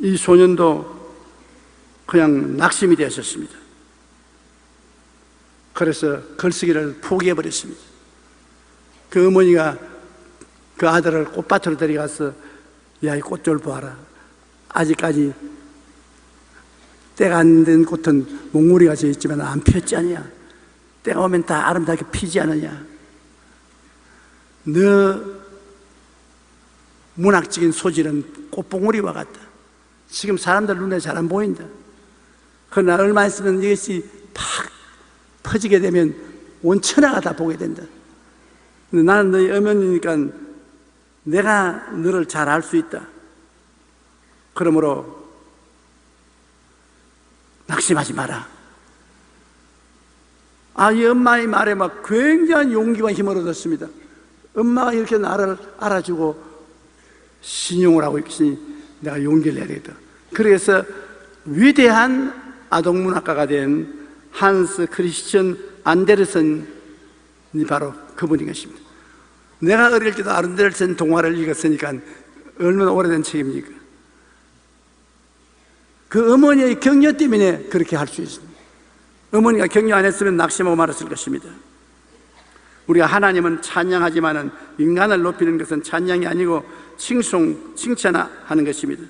S2: 이 소년도 그냥 낙심이 되었었습니다. 그래서 글쓰기를 포기해버렸습니다. 그 어머니가 그 아들을 꽃밭으로 데려가서 야, 이 꽃 좀 봐라. 아직까지 때가 안 된 꽃은 몽우리가 져 있지만 안 피었지 않냐. 때가 오면 다 아름답게 피지 않느냐. 너 문학적인 소질은 꽃봉오리와 같다. 지금 사람들 눈에 잘 안 보인다. 그러나 얼마 있으면 이것이 팍 퍼지게 되면 온 천하가 다 보게 된다. 근데 나는 너희 어머니니까 내가 너를 잘 알 수 있다. 그러므로 낙심하지 마라. 이 엄마의 말에 막 굉장한 용기와 힘을 얻었습니다. 엄마가 이렇게 나를 알아주고 신용을 하고 있으니 내가 용기를 내야 되겠다. 그래서 위대한 아동문학가가 된 한스 크리스천 안데르센이 바로 그분인 것입니다. 내가 어릴 때도 안데르센 동화를 읽었으니까 얼마나 오래된 책입니까? 그 어머니의 격려 때문에 그렇게 할 수 있습니다. 어머니가 격려 안 했으면 낙심하고 말았을 것입니다. 우리가 하나님은 찬양하지만은 인간을 높이는 것은 찬양이 아니고 칭찬하는 것입니다.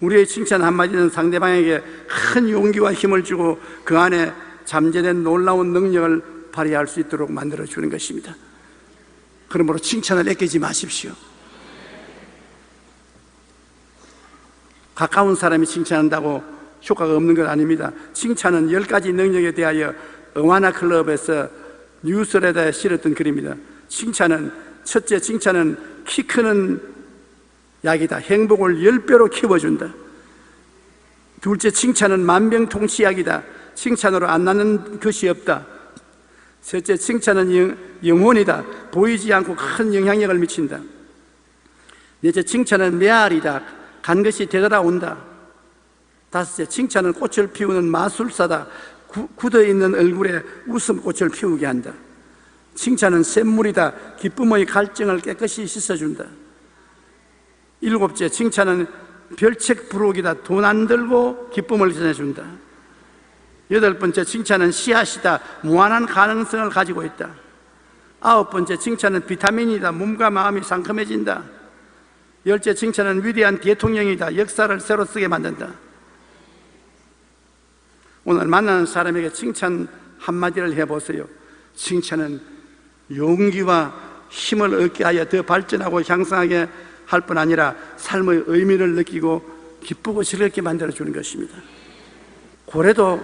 S2: 우리의 칭찬 한마디는 상대방에게 큰 용기와 힘을 주고 그 안에 잠재된 놀라운 능력을 발휘할 수 있도록 만들어주는 것입니다. 그러므로 칭찬을 아끼지 마십시오. 가까운 사람이 칭찬한다고 효과가 없는 건 아닙니다. 칭찬은 10가지 능력에 대하여 어와나 클럽에서 뉴스레터에 실었던 글입니다. 첫째, 칭찬은 키 크는 약이다. 행복을 10배로 키워준다. 둘째, 칭찬은 만병통치약이다. 칭찬으로 안 낫는 것이 없다. 셋째, 칭찬은 영혼이다. 보이지 않고 큰 영향력을 미친다. 넷째, 칭찬은 메아리다. 간 것이 되돌아온다. 다섯째, 칭찬은 꽃을 피우는 마술사다. 굳어있는 얼굴에 웃음꽃을 피우게 한다. 칭찬은 샘물이다. 기쁨의 갈증을 깨끗이 씻어준다. 일곱째, 칭찬은 별책 부록이다. 돈 안 들고 기쁨을 전해준다. 여덟 번째, 칭찬은 씨앗이다. 무한한 가능성을 가지고 있다. 아홉 번째, 칭찬은 비타민이다. 몸과 마음이 상큼해진다. 열째, 칭찬은 위대한 대통령이다. 역사를 새로 쓰게 만든다. 오늘 만나는 사람에게 칭찬 한마디를 해보세요. 칭찬은 용기와 힘을 얻게 하여 더 발전하고 향상하게 할 뿐 아니라 삶의 의미를 느끼고 기쁘고 즐겁게 만들어주는 것입니다. 고래도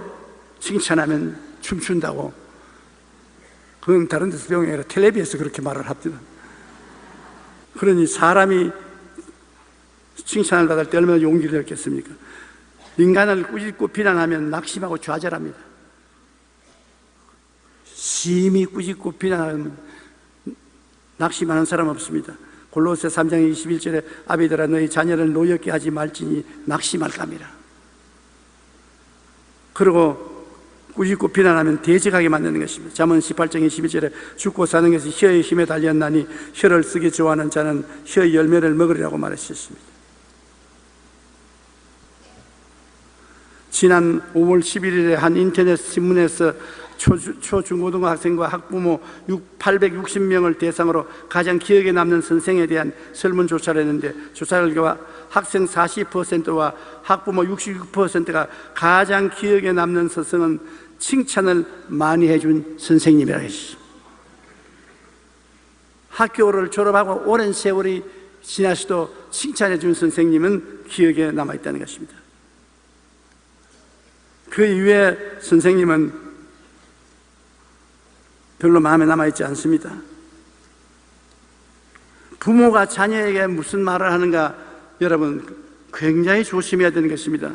S2: 칭찬하면 춤춘다고. 그건 다른 데서 배운 게 아니라 텔레비에서 그렇게 말을 합니다. 그러니 사람이 칭찬을 받을 때 얼마나 용기를 얻겠습니까? 인간을 꾸짖고 비난하면 낙심하고 좌절합니다. 심히 꾸짖고 비난하면 낙심하는 사람 없습니다. 골로새 3장 21절에 아비들아 너희 자녀를 노엽게 하지 말지니 낙심할까미라. 그리고 꾸짖고 비난하면 대적하게 만드는 것입니다. 잠언 18장 21절에 죽고 사는 것이 혀의 힘에 달렸나니 혀를 쓰기 좋아하는 자는 혀의 열매를 먹으리라고 말하셨습니다. 지난 5월 11일에 한 인터넷 신문에서 초중고등부 학생과 학부모 860명을 대상으로 가장 기억에 남는 선생에 대한 설문조사를 했는데, 조사 결과 학생 40%와 학부모 66%가 가장 기억에 남는 선생은 칭찬을 많이 해준 선생님이라 했습니다. 학교를 졸업하고 오랜 세월이 지나서도 칭찬해 준 선생님은 기억에 남아있다는 것입니다. 그 이후에 선생님은 별로 마음에 남아있지 않습니다. 부모가 자녀에게 무슨 말을 하는가, 여러분 굉장히 조심해야 되는 것입니다.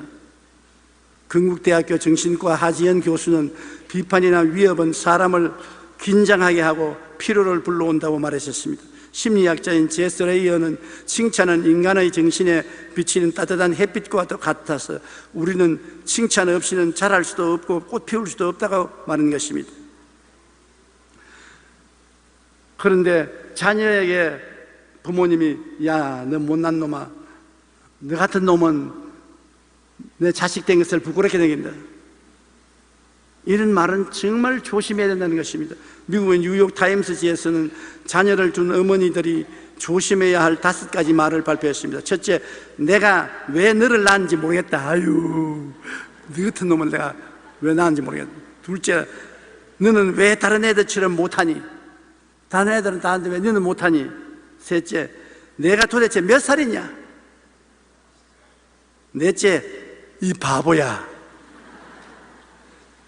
S2: 건국대학교 정신과 하지연 교수는 비판이나 위협은 사람을 긴장하게 하고 피로를 불러온다고 말했었습니다. 심리학자인 제스 레이어는 칭찬은 인간의 정신에 비치는 따뜻한 햇빛과 같아서 우리는 칭찬 없이는 자랄 수도 없고 꽃 피울 수도 없다고 말하는 것입니다. 그런데 자녀에게 부모님이 야, 너 못난 놈아, 너 같은 놈은 내 자식 된 것을 부끄럽게 생긴다, 이런 말은 정말 조심해야 된다는 것입니다. 미국의 뉴욕 타임스지에서는 자녀를 둔 어머니들이 조심해야 할 5가지 말을 발표했습니다. 첫째, 내가 왜 너를 낳았는지 모르겠다. 아유, 너 같은 놈을 내가 왜 낳았는지 모르겠다. 둘째, 너는 왜 다른 애들처럼 못하니? 다른 애들은 다 하는데 왜 너는 못하니? 셋째, 내가 도대체 몇 살이냐? 넷째, 이 바보야.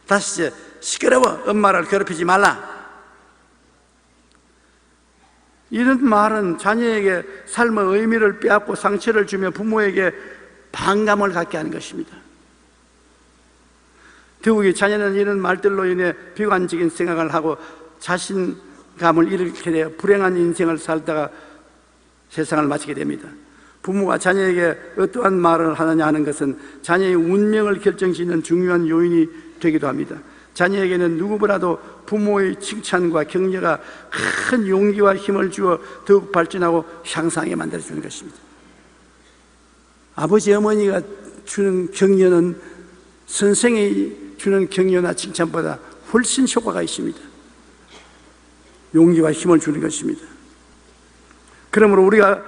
S2: 다섯째, 시끄러워. 엄마를 괴롭히지 말라. 이런 말은 자녀에게 삶의 의미를 빼앗고 상처를 주며 부모에게 반감을 갖게 하는 것입니다. 더욱이 자녀는 이런 말들로 인해 비관적인 생각을 하고 자신감을 잃게 되어 불행한 인생을 살다가 세상을 마치게 됩니다. 부모가 자녀에게 어떠한 말을 하느냐 하는 것은 자녀의 운명을 결정짓는 중요한 요인이 되기도 합니다. 자녀에게는 누구보다도 부모의 칭찬과 격려가 큰 용기와 힘을 주어 더욱 발전하고 향상하게 만들어주는 것입니다. 아버지 어머니가 주는 격려는 선생이 주는 격려나 칭찬보다 훨씬 효과가 있습니다. 용기와 힘을 주는 것입니다. 그러므로 우리가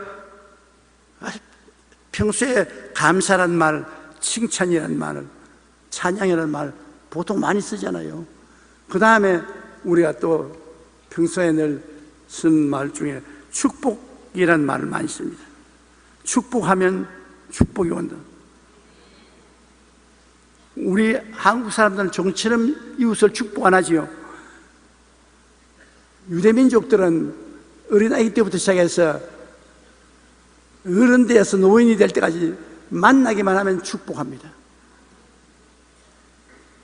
S2: 평소에 감사란 말, 칭찬이란 말, 찬양이라는 말 보통 많이 쓰잖아요. 그 다음에 우리가 또 평소에 늘 쓴 말 중에 축복이라는 말을 많이 씁니다. 축복하면 축복이 온다. 우리 한국 사람들은 종처럼 이웃을 축복 안 하지요. 유대민족들은 어린아이 때부터 시작해서 어른 되어서 노인이 될 때까지 만나기만 하면 축복합니다.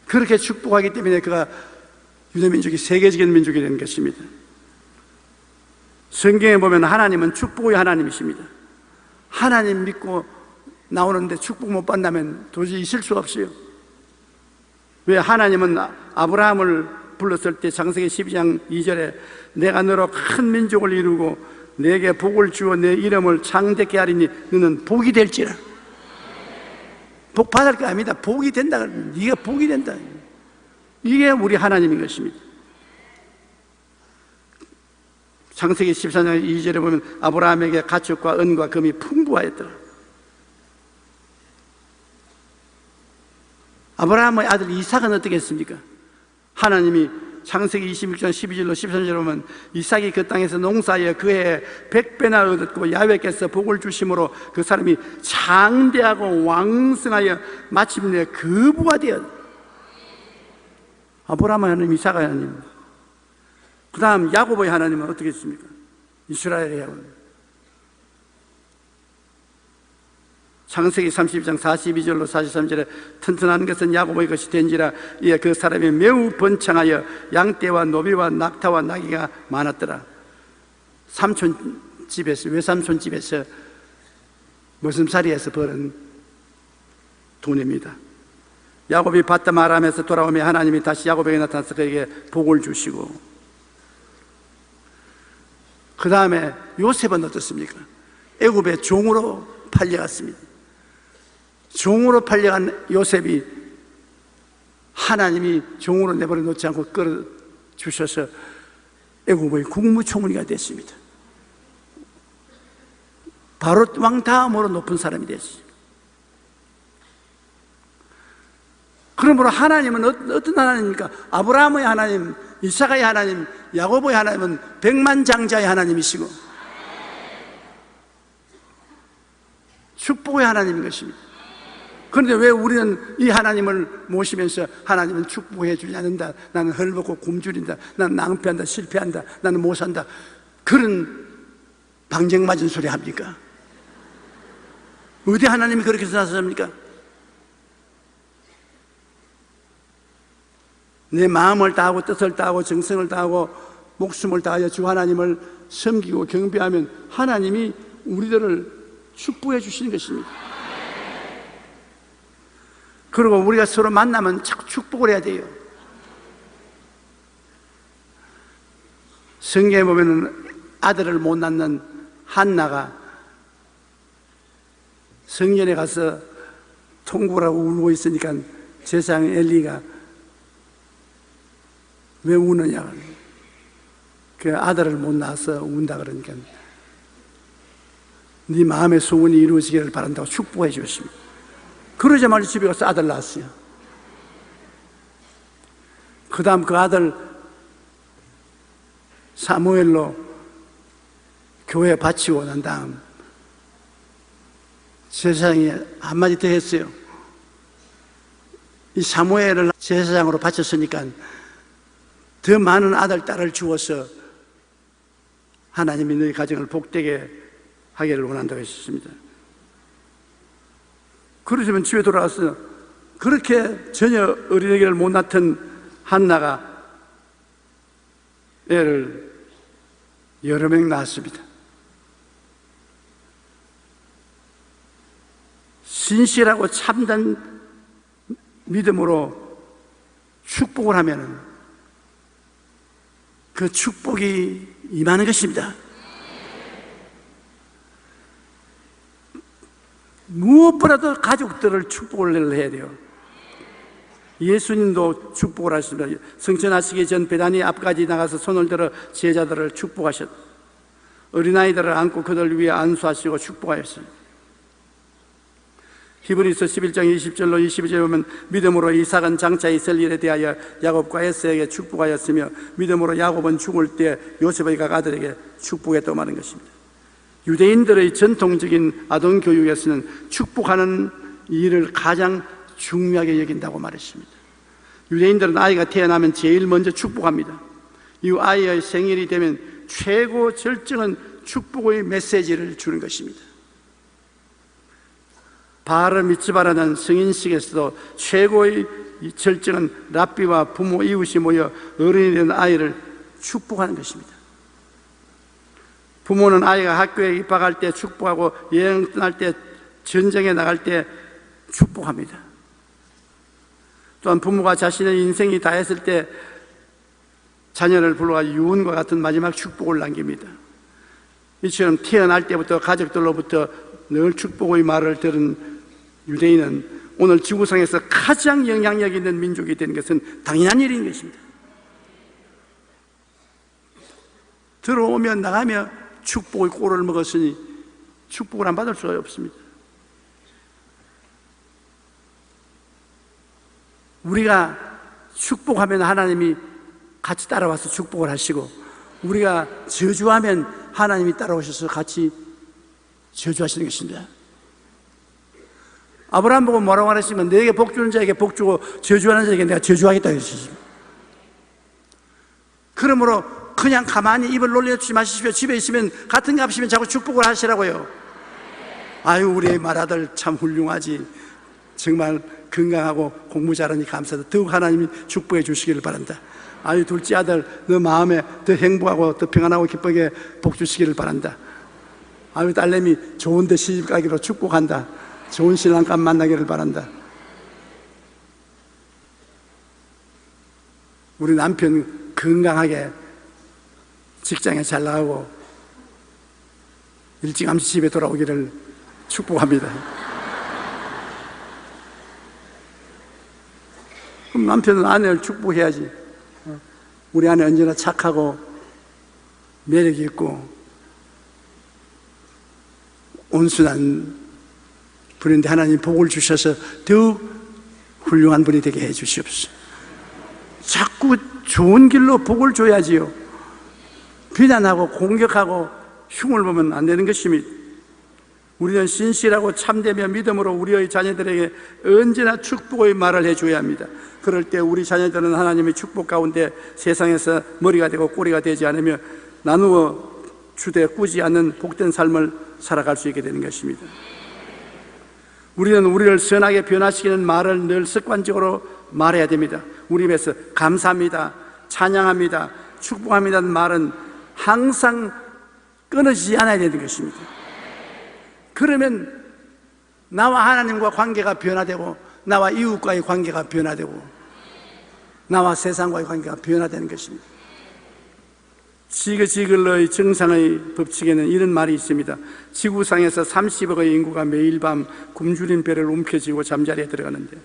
S2: 그렇게 축복하기 때문에 그가 유대민족이 세계적인 민족이 되는 것입니다. 성경에 보면 하나님은 축복의 하나님이십니다. 하나님 믿고 나오는데 축복 못 받는다면 도저히 있을 수 없어요. 왜? 하나님은 아브라함을 불렀을 때 창세기 12장 2절에 내가 너로 큰 민족을 이루고 내게 복을 주어 내 이름을 창대케 하리니 너는 복이 될지라. 복 받을 거 아닙니다. 복이 된다. 네가 복이 된다. 이게 우리 하나님인 것입니다. 창세기 14장 2절에 보면 아브라함에게 가축과 은과 금이 풍부하였더라. 아브라함의 아들 이삭은 어떻게 했습니까? 하나님이 창세기 26장 12절로 13절에 보면 이삭이 그 땅에서 농사하여 그 해에 100배나 얻었고 야훼께서 복을 주심으로 그 사람이 장대하고 왕성하여 마침내 거부가 되었다. 아브라함의 하나님, 이삭의 하나님. 그 다음 야곱의 하나님은 어떻게 했습니까? 이스라엘의 하나님. 창세기 30장 42절로 43절에 튼튼한 것은 야곱의 것이 된지라 이에 그 사람이 매우 번창하여 양떼와 노비와 낙타와 나귀가 많았더라. 삼촌집에서, 외삼촌집에서 머슴살이에서 벌은 돈입니다. 야곱이 바다 아람에서 돌아오며 하나님이 다시 야곱에게 나타나서 그에게 복을 주시고, 그 다음에 요셉은 어떻습니까? 애굽의 종으로 팔려갔습니다. 종으로 팔려간 요셉이 하나님이 종으로 내버려 놓지 않고 끌어주셔서 애굽의 국무총리가 됐습니다. 바로 왕 다음으로 높은 사람이 됐습니다. 그러므로 하나님은 어떤 하나님입니까? 아브라함의 하나님, 이삭의 하나님, 야곱의 하나님은 백만장자의 하나님이시고 축복의 하나님인 것입니다. 그런데 왜 우리는 이 하나님을 모시면서 하나님은 축복해 주지 않는다, 나는 헐벗고 굶주린다, 나는 낭패한다, 실패한다, 나는 못 산다, 그런 방정맞은 소리 합니까? 어디 하나님이 그렇게 생각하십니까? 내 마음을 다하고 뜻을 다하고 정성을 다하고 목숨을 다하여 주 하나님을 섬기고 경배하면 하나님이 우리들을 축복해 주시는 것입니다. 그리고 우리가 서로 만나면 자꾸 축복을 해야 돼요. 성경에 보면 아들을 못 낳는 한나가 성전에 가서 통곡을 하고 울고 있으니까 제사장 엘리가 왜 우느냐, 그 아들을 못 낳아서 운다 그러니까 네 마음의 소원이 이루어지기를 바란다고 축복해 주었습니다. 그러자마자 집에 가서 아들 낳았어요. 그 다음 그 아들 사무엘로 교회에 바치고 난 다음 제사장이 한마디 더 했어요. 이 사무엘을 제사장으로 바쳤으니까 더 많은 아들, 딸을 주어서 하나님이 너희 가정을 복되게 하기를 원한다고 했습니다. 그러시면 집에 돌아가서 그렇게 전혀 어린애기를 못 낳던 한나가 애를 여러 명 낳았습니다. 신실하고 참된 믿음으로 축복을 하면 그 축복이 임하는 것입니다. 무엇보다도 가족들을 축복을 해야 돼요. 예수님도 축복을 하셨습니다. 성천하시기 전 베다니 앞까지 나가서 손을 들어 제자들을 축복하셨다. 어린아이들을 안고 그들 위에 안수하시고 축복하였습니다. 히브리서 11장 20절로 22절에 보면 믿음으로 이삭은 장차 있을 일에 대하여 야곱과 에서에게 축복하였으며 믿음으로 야곱은 죽을 때 요셉의 각 아들에게 축복했다고 말하는 것입니다. 유대인들의 전통적인 아동교육에서는 축복하는 일을 가장 중요하게 여긴다고 말했습니다. 유대인들은 아이가 태어나면 제일 먼저 축복합니다. 이 아이의 생일이 되면 최고 절정은 축복의 메시지를 주는 것입니다. 바르 미츠바라는 성인식에서도 최고의 절정은 랍비와 부모 이웃이 모여 어른이 된 아이를 축복하는 것입니다. 부모는 아이가 학교에 입학할 때 축복하고 여행 떠날 때, 전쟁에 나갈 때 축복합니다. 또한 부모가 자신의 인생이 다 했을 때 자녀를 불러가 유언과 같은 마지막 축복을 남깁니다. 이처럼 태어날 때부터 가족들로부터 늘 축복의 말을 들은 유대인은 오늘 지구상에서 가장 영향력 있는 민족이 된 것은 당연한 일인 것입니다. 들어오며 나가며 축복의 꼴을 먹었으니 축복을 안 받을 수가 없습니다. 우리가 축복하면 하나님이 같이 따라와서 축복을 하시고, 우리가 저주하면 하나님이 따라오셔서 같이 저주하시는 것입니다. 아브라함 보고 뭐라고 말했으면 너에게 복 주는 자에게 복 주고 저주하는 자에게 내가 저주하겠다 했습니다. 그러므로 그냥 가만히 입을 놀려주지 마시십시오. 집에 있으면 같은 값이면 자꾸 축복을 하시라고요. 아유, 우리 맏아들 참 훌륭하지. 정말 건강하고 공부 잘하니 감사하다. 더욱 하나님이 축복해 주시기를 바란다. 아유, 둘째 아들 너 마음에 더 행복하고 더 평안하고 기쁘게 복 주시기를 바란다. 아유, 딸내미 좋은 데 시집 가기로 축복한다. 좋은 신랑감 만나기를 바란다. 우리 남편 건강하게 직장에 잘 나가고 일찌감치 집에 돌아오기를 축복합니다. 그럼 남편은 아내를 축복해야지. 우리 아내 언제나 착하고 매력이 있고 온순한 분인데 하나님 복을 주셔서 더욱 훌륭한 분이 되게 해 주시옵소서. 자꾸 좋은 길로 복을 줘야지요. 비난하고 공격하고 흉을 보면 안 되는 것입니다. 우리는 신실하고 참되며 믿음으로 우리의 자녀들에게 언제나 축복의 말을 해줘야 합니다. 그럴 때 우리 자녀들은 하나님의 축복 가운데 세상에서 머리가 되고 꼬리가 되지 않으며 나누어 주되 꾸지 않는 복된 삶을 살아갈 수 있게 되는 것입니다. 우리는 우리를 선하게 변화시키는 말을 늘 습관적으로 말해야 됩니다. 우리 입에서 감사합니다, 찬양합니다, 축복합니다는 말은 항상 끊어지지 않아야 되는 것입니다. 그러면 나와 하나님과 관계가 변화되고 나와 이웃과의 관계가 변화되고 나와 세상과의 관계가 변화되는 것입니다. 지그지글러의 정상의 법칙에는 이런 말이 있습니다. 지구상에서 30억의 인구가 매일 밤 굶주린 배를 움켜쥐고 잠자리에 들어가는데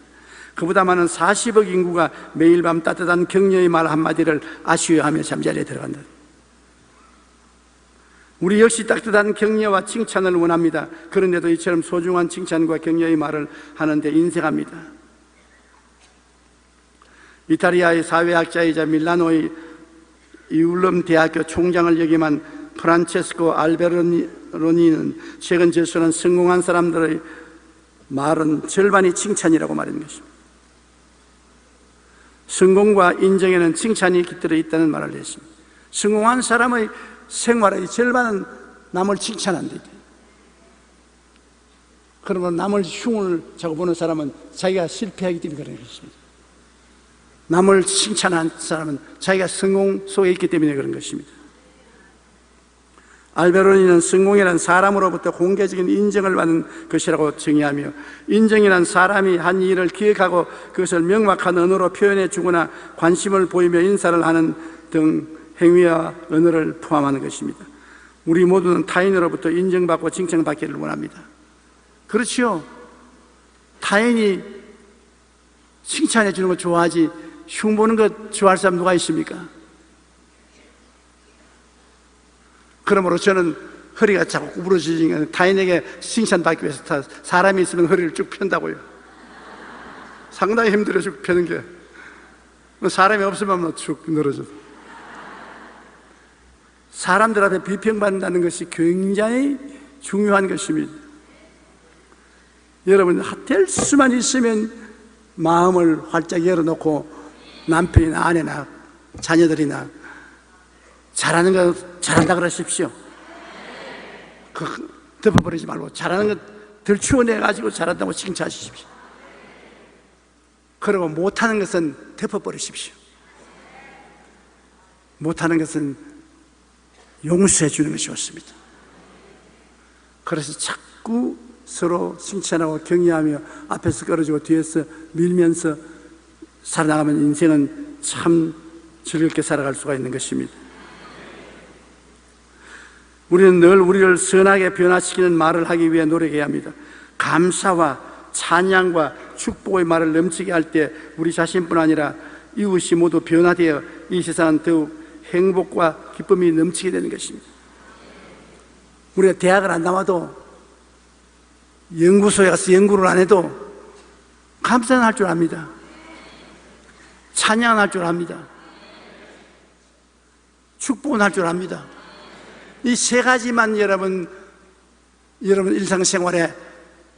S2: 그보다 많은 40억 인구가 매일 밤 따뜻한 격려의 말 한마디를 아쉬워하며 잠자리에 들어간다. 우리 역시 따뜻한 격려와 칭찬을 원합니다. 그런데도 이처럼 소중한 칭찬과 격려의 말을 하는데 인색합니다. 이탈리아의 사회학자이자 밀라노의 이울럼 대학교 총장을 역임한 프란체스코 알베로니는 최근 저술한 성공한 사람들의 말은 절반이 칭찬이라고 말하는 것입니다. 성공과 인정에는 칭찬이 깃들어 있다는 말을 했습니다. 성공한 사람의 생활의 절반은 남을 칭찬한다. 그러면 남을 흉을 자고 보는 사람은 자기가 실패하기 때문에 그런 것입니다. 남을 칭찬한 사람은 자기가 성공 속에 있기 때문에 그런 것입니다. 알베로니는 성공이란 사람으로부터 공개적인 인정을 받는 것이라고 정의하며 인정이란 사람이 한 일을 기억하고 그것을 명확한 언어로 표현해 주거나 관심을 보이며 인사를 하는 등 행위와 언어를 포함하는 것입니다. 우리 모두는 타인으로부터 인정받고 칭찬받기를 원합니다. 그렇지요. 타인이 칭찬해 주는 거 좋아하지 흉 보는 거 좋아할 사람 누가 있습니까? 그러므로 저는 허리가 자꾸 구부러지니까 타인에게 칭찬받기 위해서 사람이 있으면 허리를 쭉 편다고요. 상당히 힘들어요, 쭉 펴는 게. 사람이 없으면 쭉 늘어져. 사람들 앞에 비평받는다는 것이 굉장히 중요한 것입니다. 여러분, 될 수만 있으면 마음을 활짝 열어놓고 남편이나 아내나 자녀들이나 잘하는 거 잘한다 그러십시오. 덮어버리지 말고 잘하는 거 들추어내가지고 잘한다고 칭찬하십시오. 그리고 못하는 것은 덮어버리십시오. 못하는 것은 용서해 주는 것이 좋습니다. 그래서 자꾸 서로 칭찬하고 격려하며 앞에서 끌어주고 뒤에서 밀면서 살아나가면 인생은 참 즐겁게 살아갈 수가 있는 것입니다. 우리는 늘 우리를 선하게 변화시키는 말을 하기 위해 노력해야 합니다. 감사와 찬양과 축복의 말을 넘치게 할 때 우리 자신뿐 아니라 이웃이 모두 변화되어 이 세상은 더욱 행복과 기쁨이 넘치게 되는 것입니다. 우리가 대학을 안 나와도 연구소에 가서 연구를 안 해도 감사는 할 줄 압니다. 찬양은 할 줄 압니다. 축복은 할 줄 압니다. 이 세 가지만 여러분 일상생활에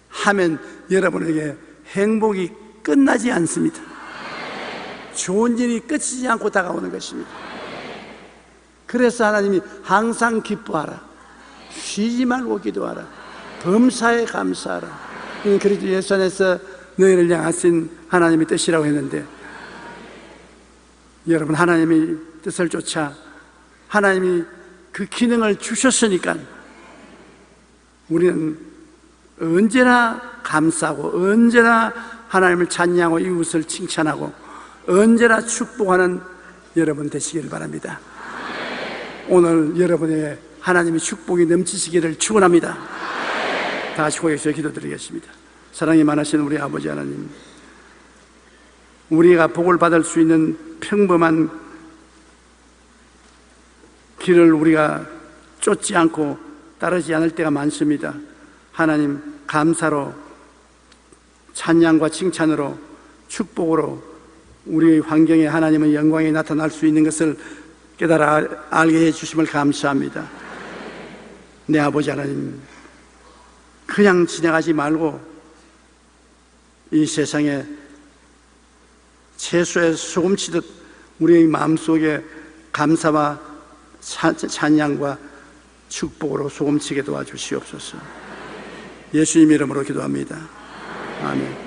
S2: 하면 여러분에게 행복이 끝나지 않습니다. 좋은 일이 끝이지 않고 다가오는 것입니다. 그래서 하나님이 항상 기뻐하라, 쉬지 말고 기도하라, 범사에 감사하라. 그리스도 예수 안에서 너희를 향하신 하나님의 뜻이라고 했는데, 여러분, 하나님의 뜻을 쫓아 하나님이 그 기능을 주셨으니까 우리는 언제나 감사하고 언제나 하나님을 찬양하고 이웃을 칭찬하고 언제나 축복하는 여러분 되시기를 바랍니다. 오늘 여러분의 하나님의 축복이 넘치시기를 축원합니다. 다 같이 고개에서 기도드리겠습니다. 사랑이 많으신 우리 아버지 하나님, 우리가 복을 받을 수 있는 평범한 길을 우리가 쫓지 않고 따르지 않을 때가 많습니다. 하나님, 감사로, 찬양과 칭찬으로, 축복으로 우리의 환경에 하나님의 영광이 나타날 수 있는 것을 깨달아 알게 해주심을 감사합니다. 내 아버지 하나님, 그냥 지나가지 말고 이 세상에 채소에 소금치듯 우리의 마음속에 감사와 찬양과 축복으로 소금치게 도와주시옵소서. 예수님 이름으로 기도합니다. 아멘.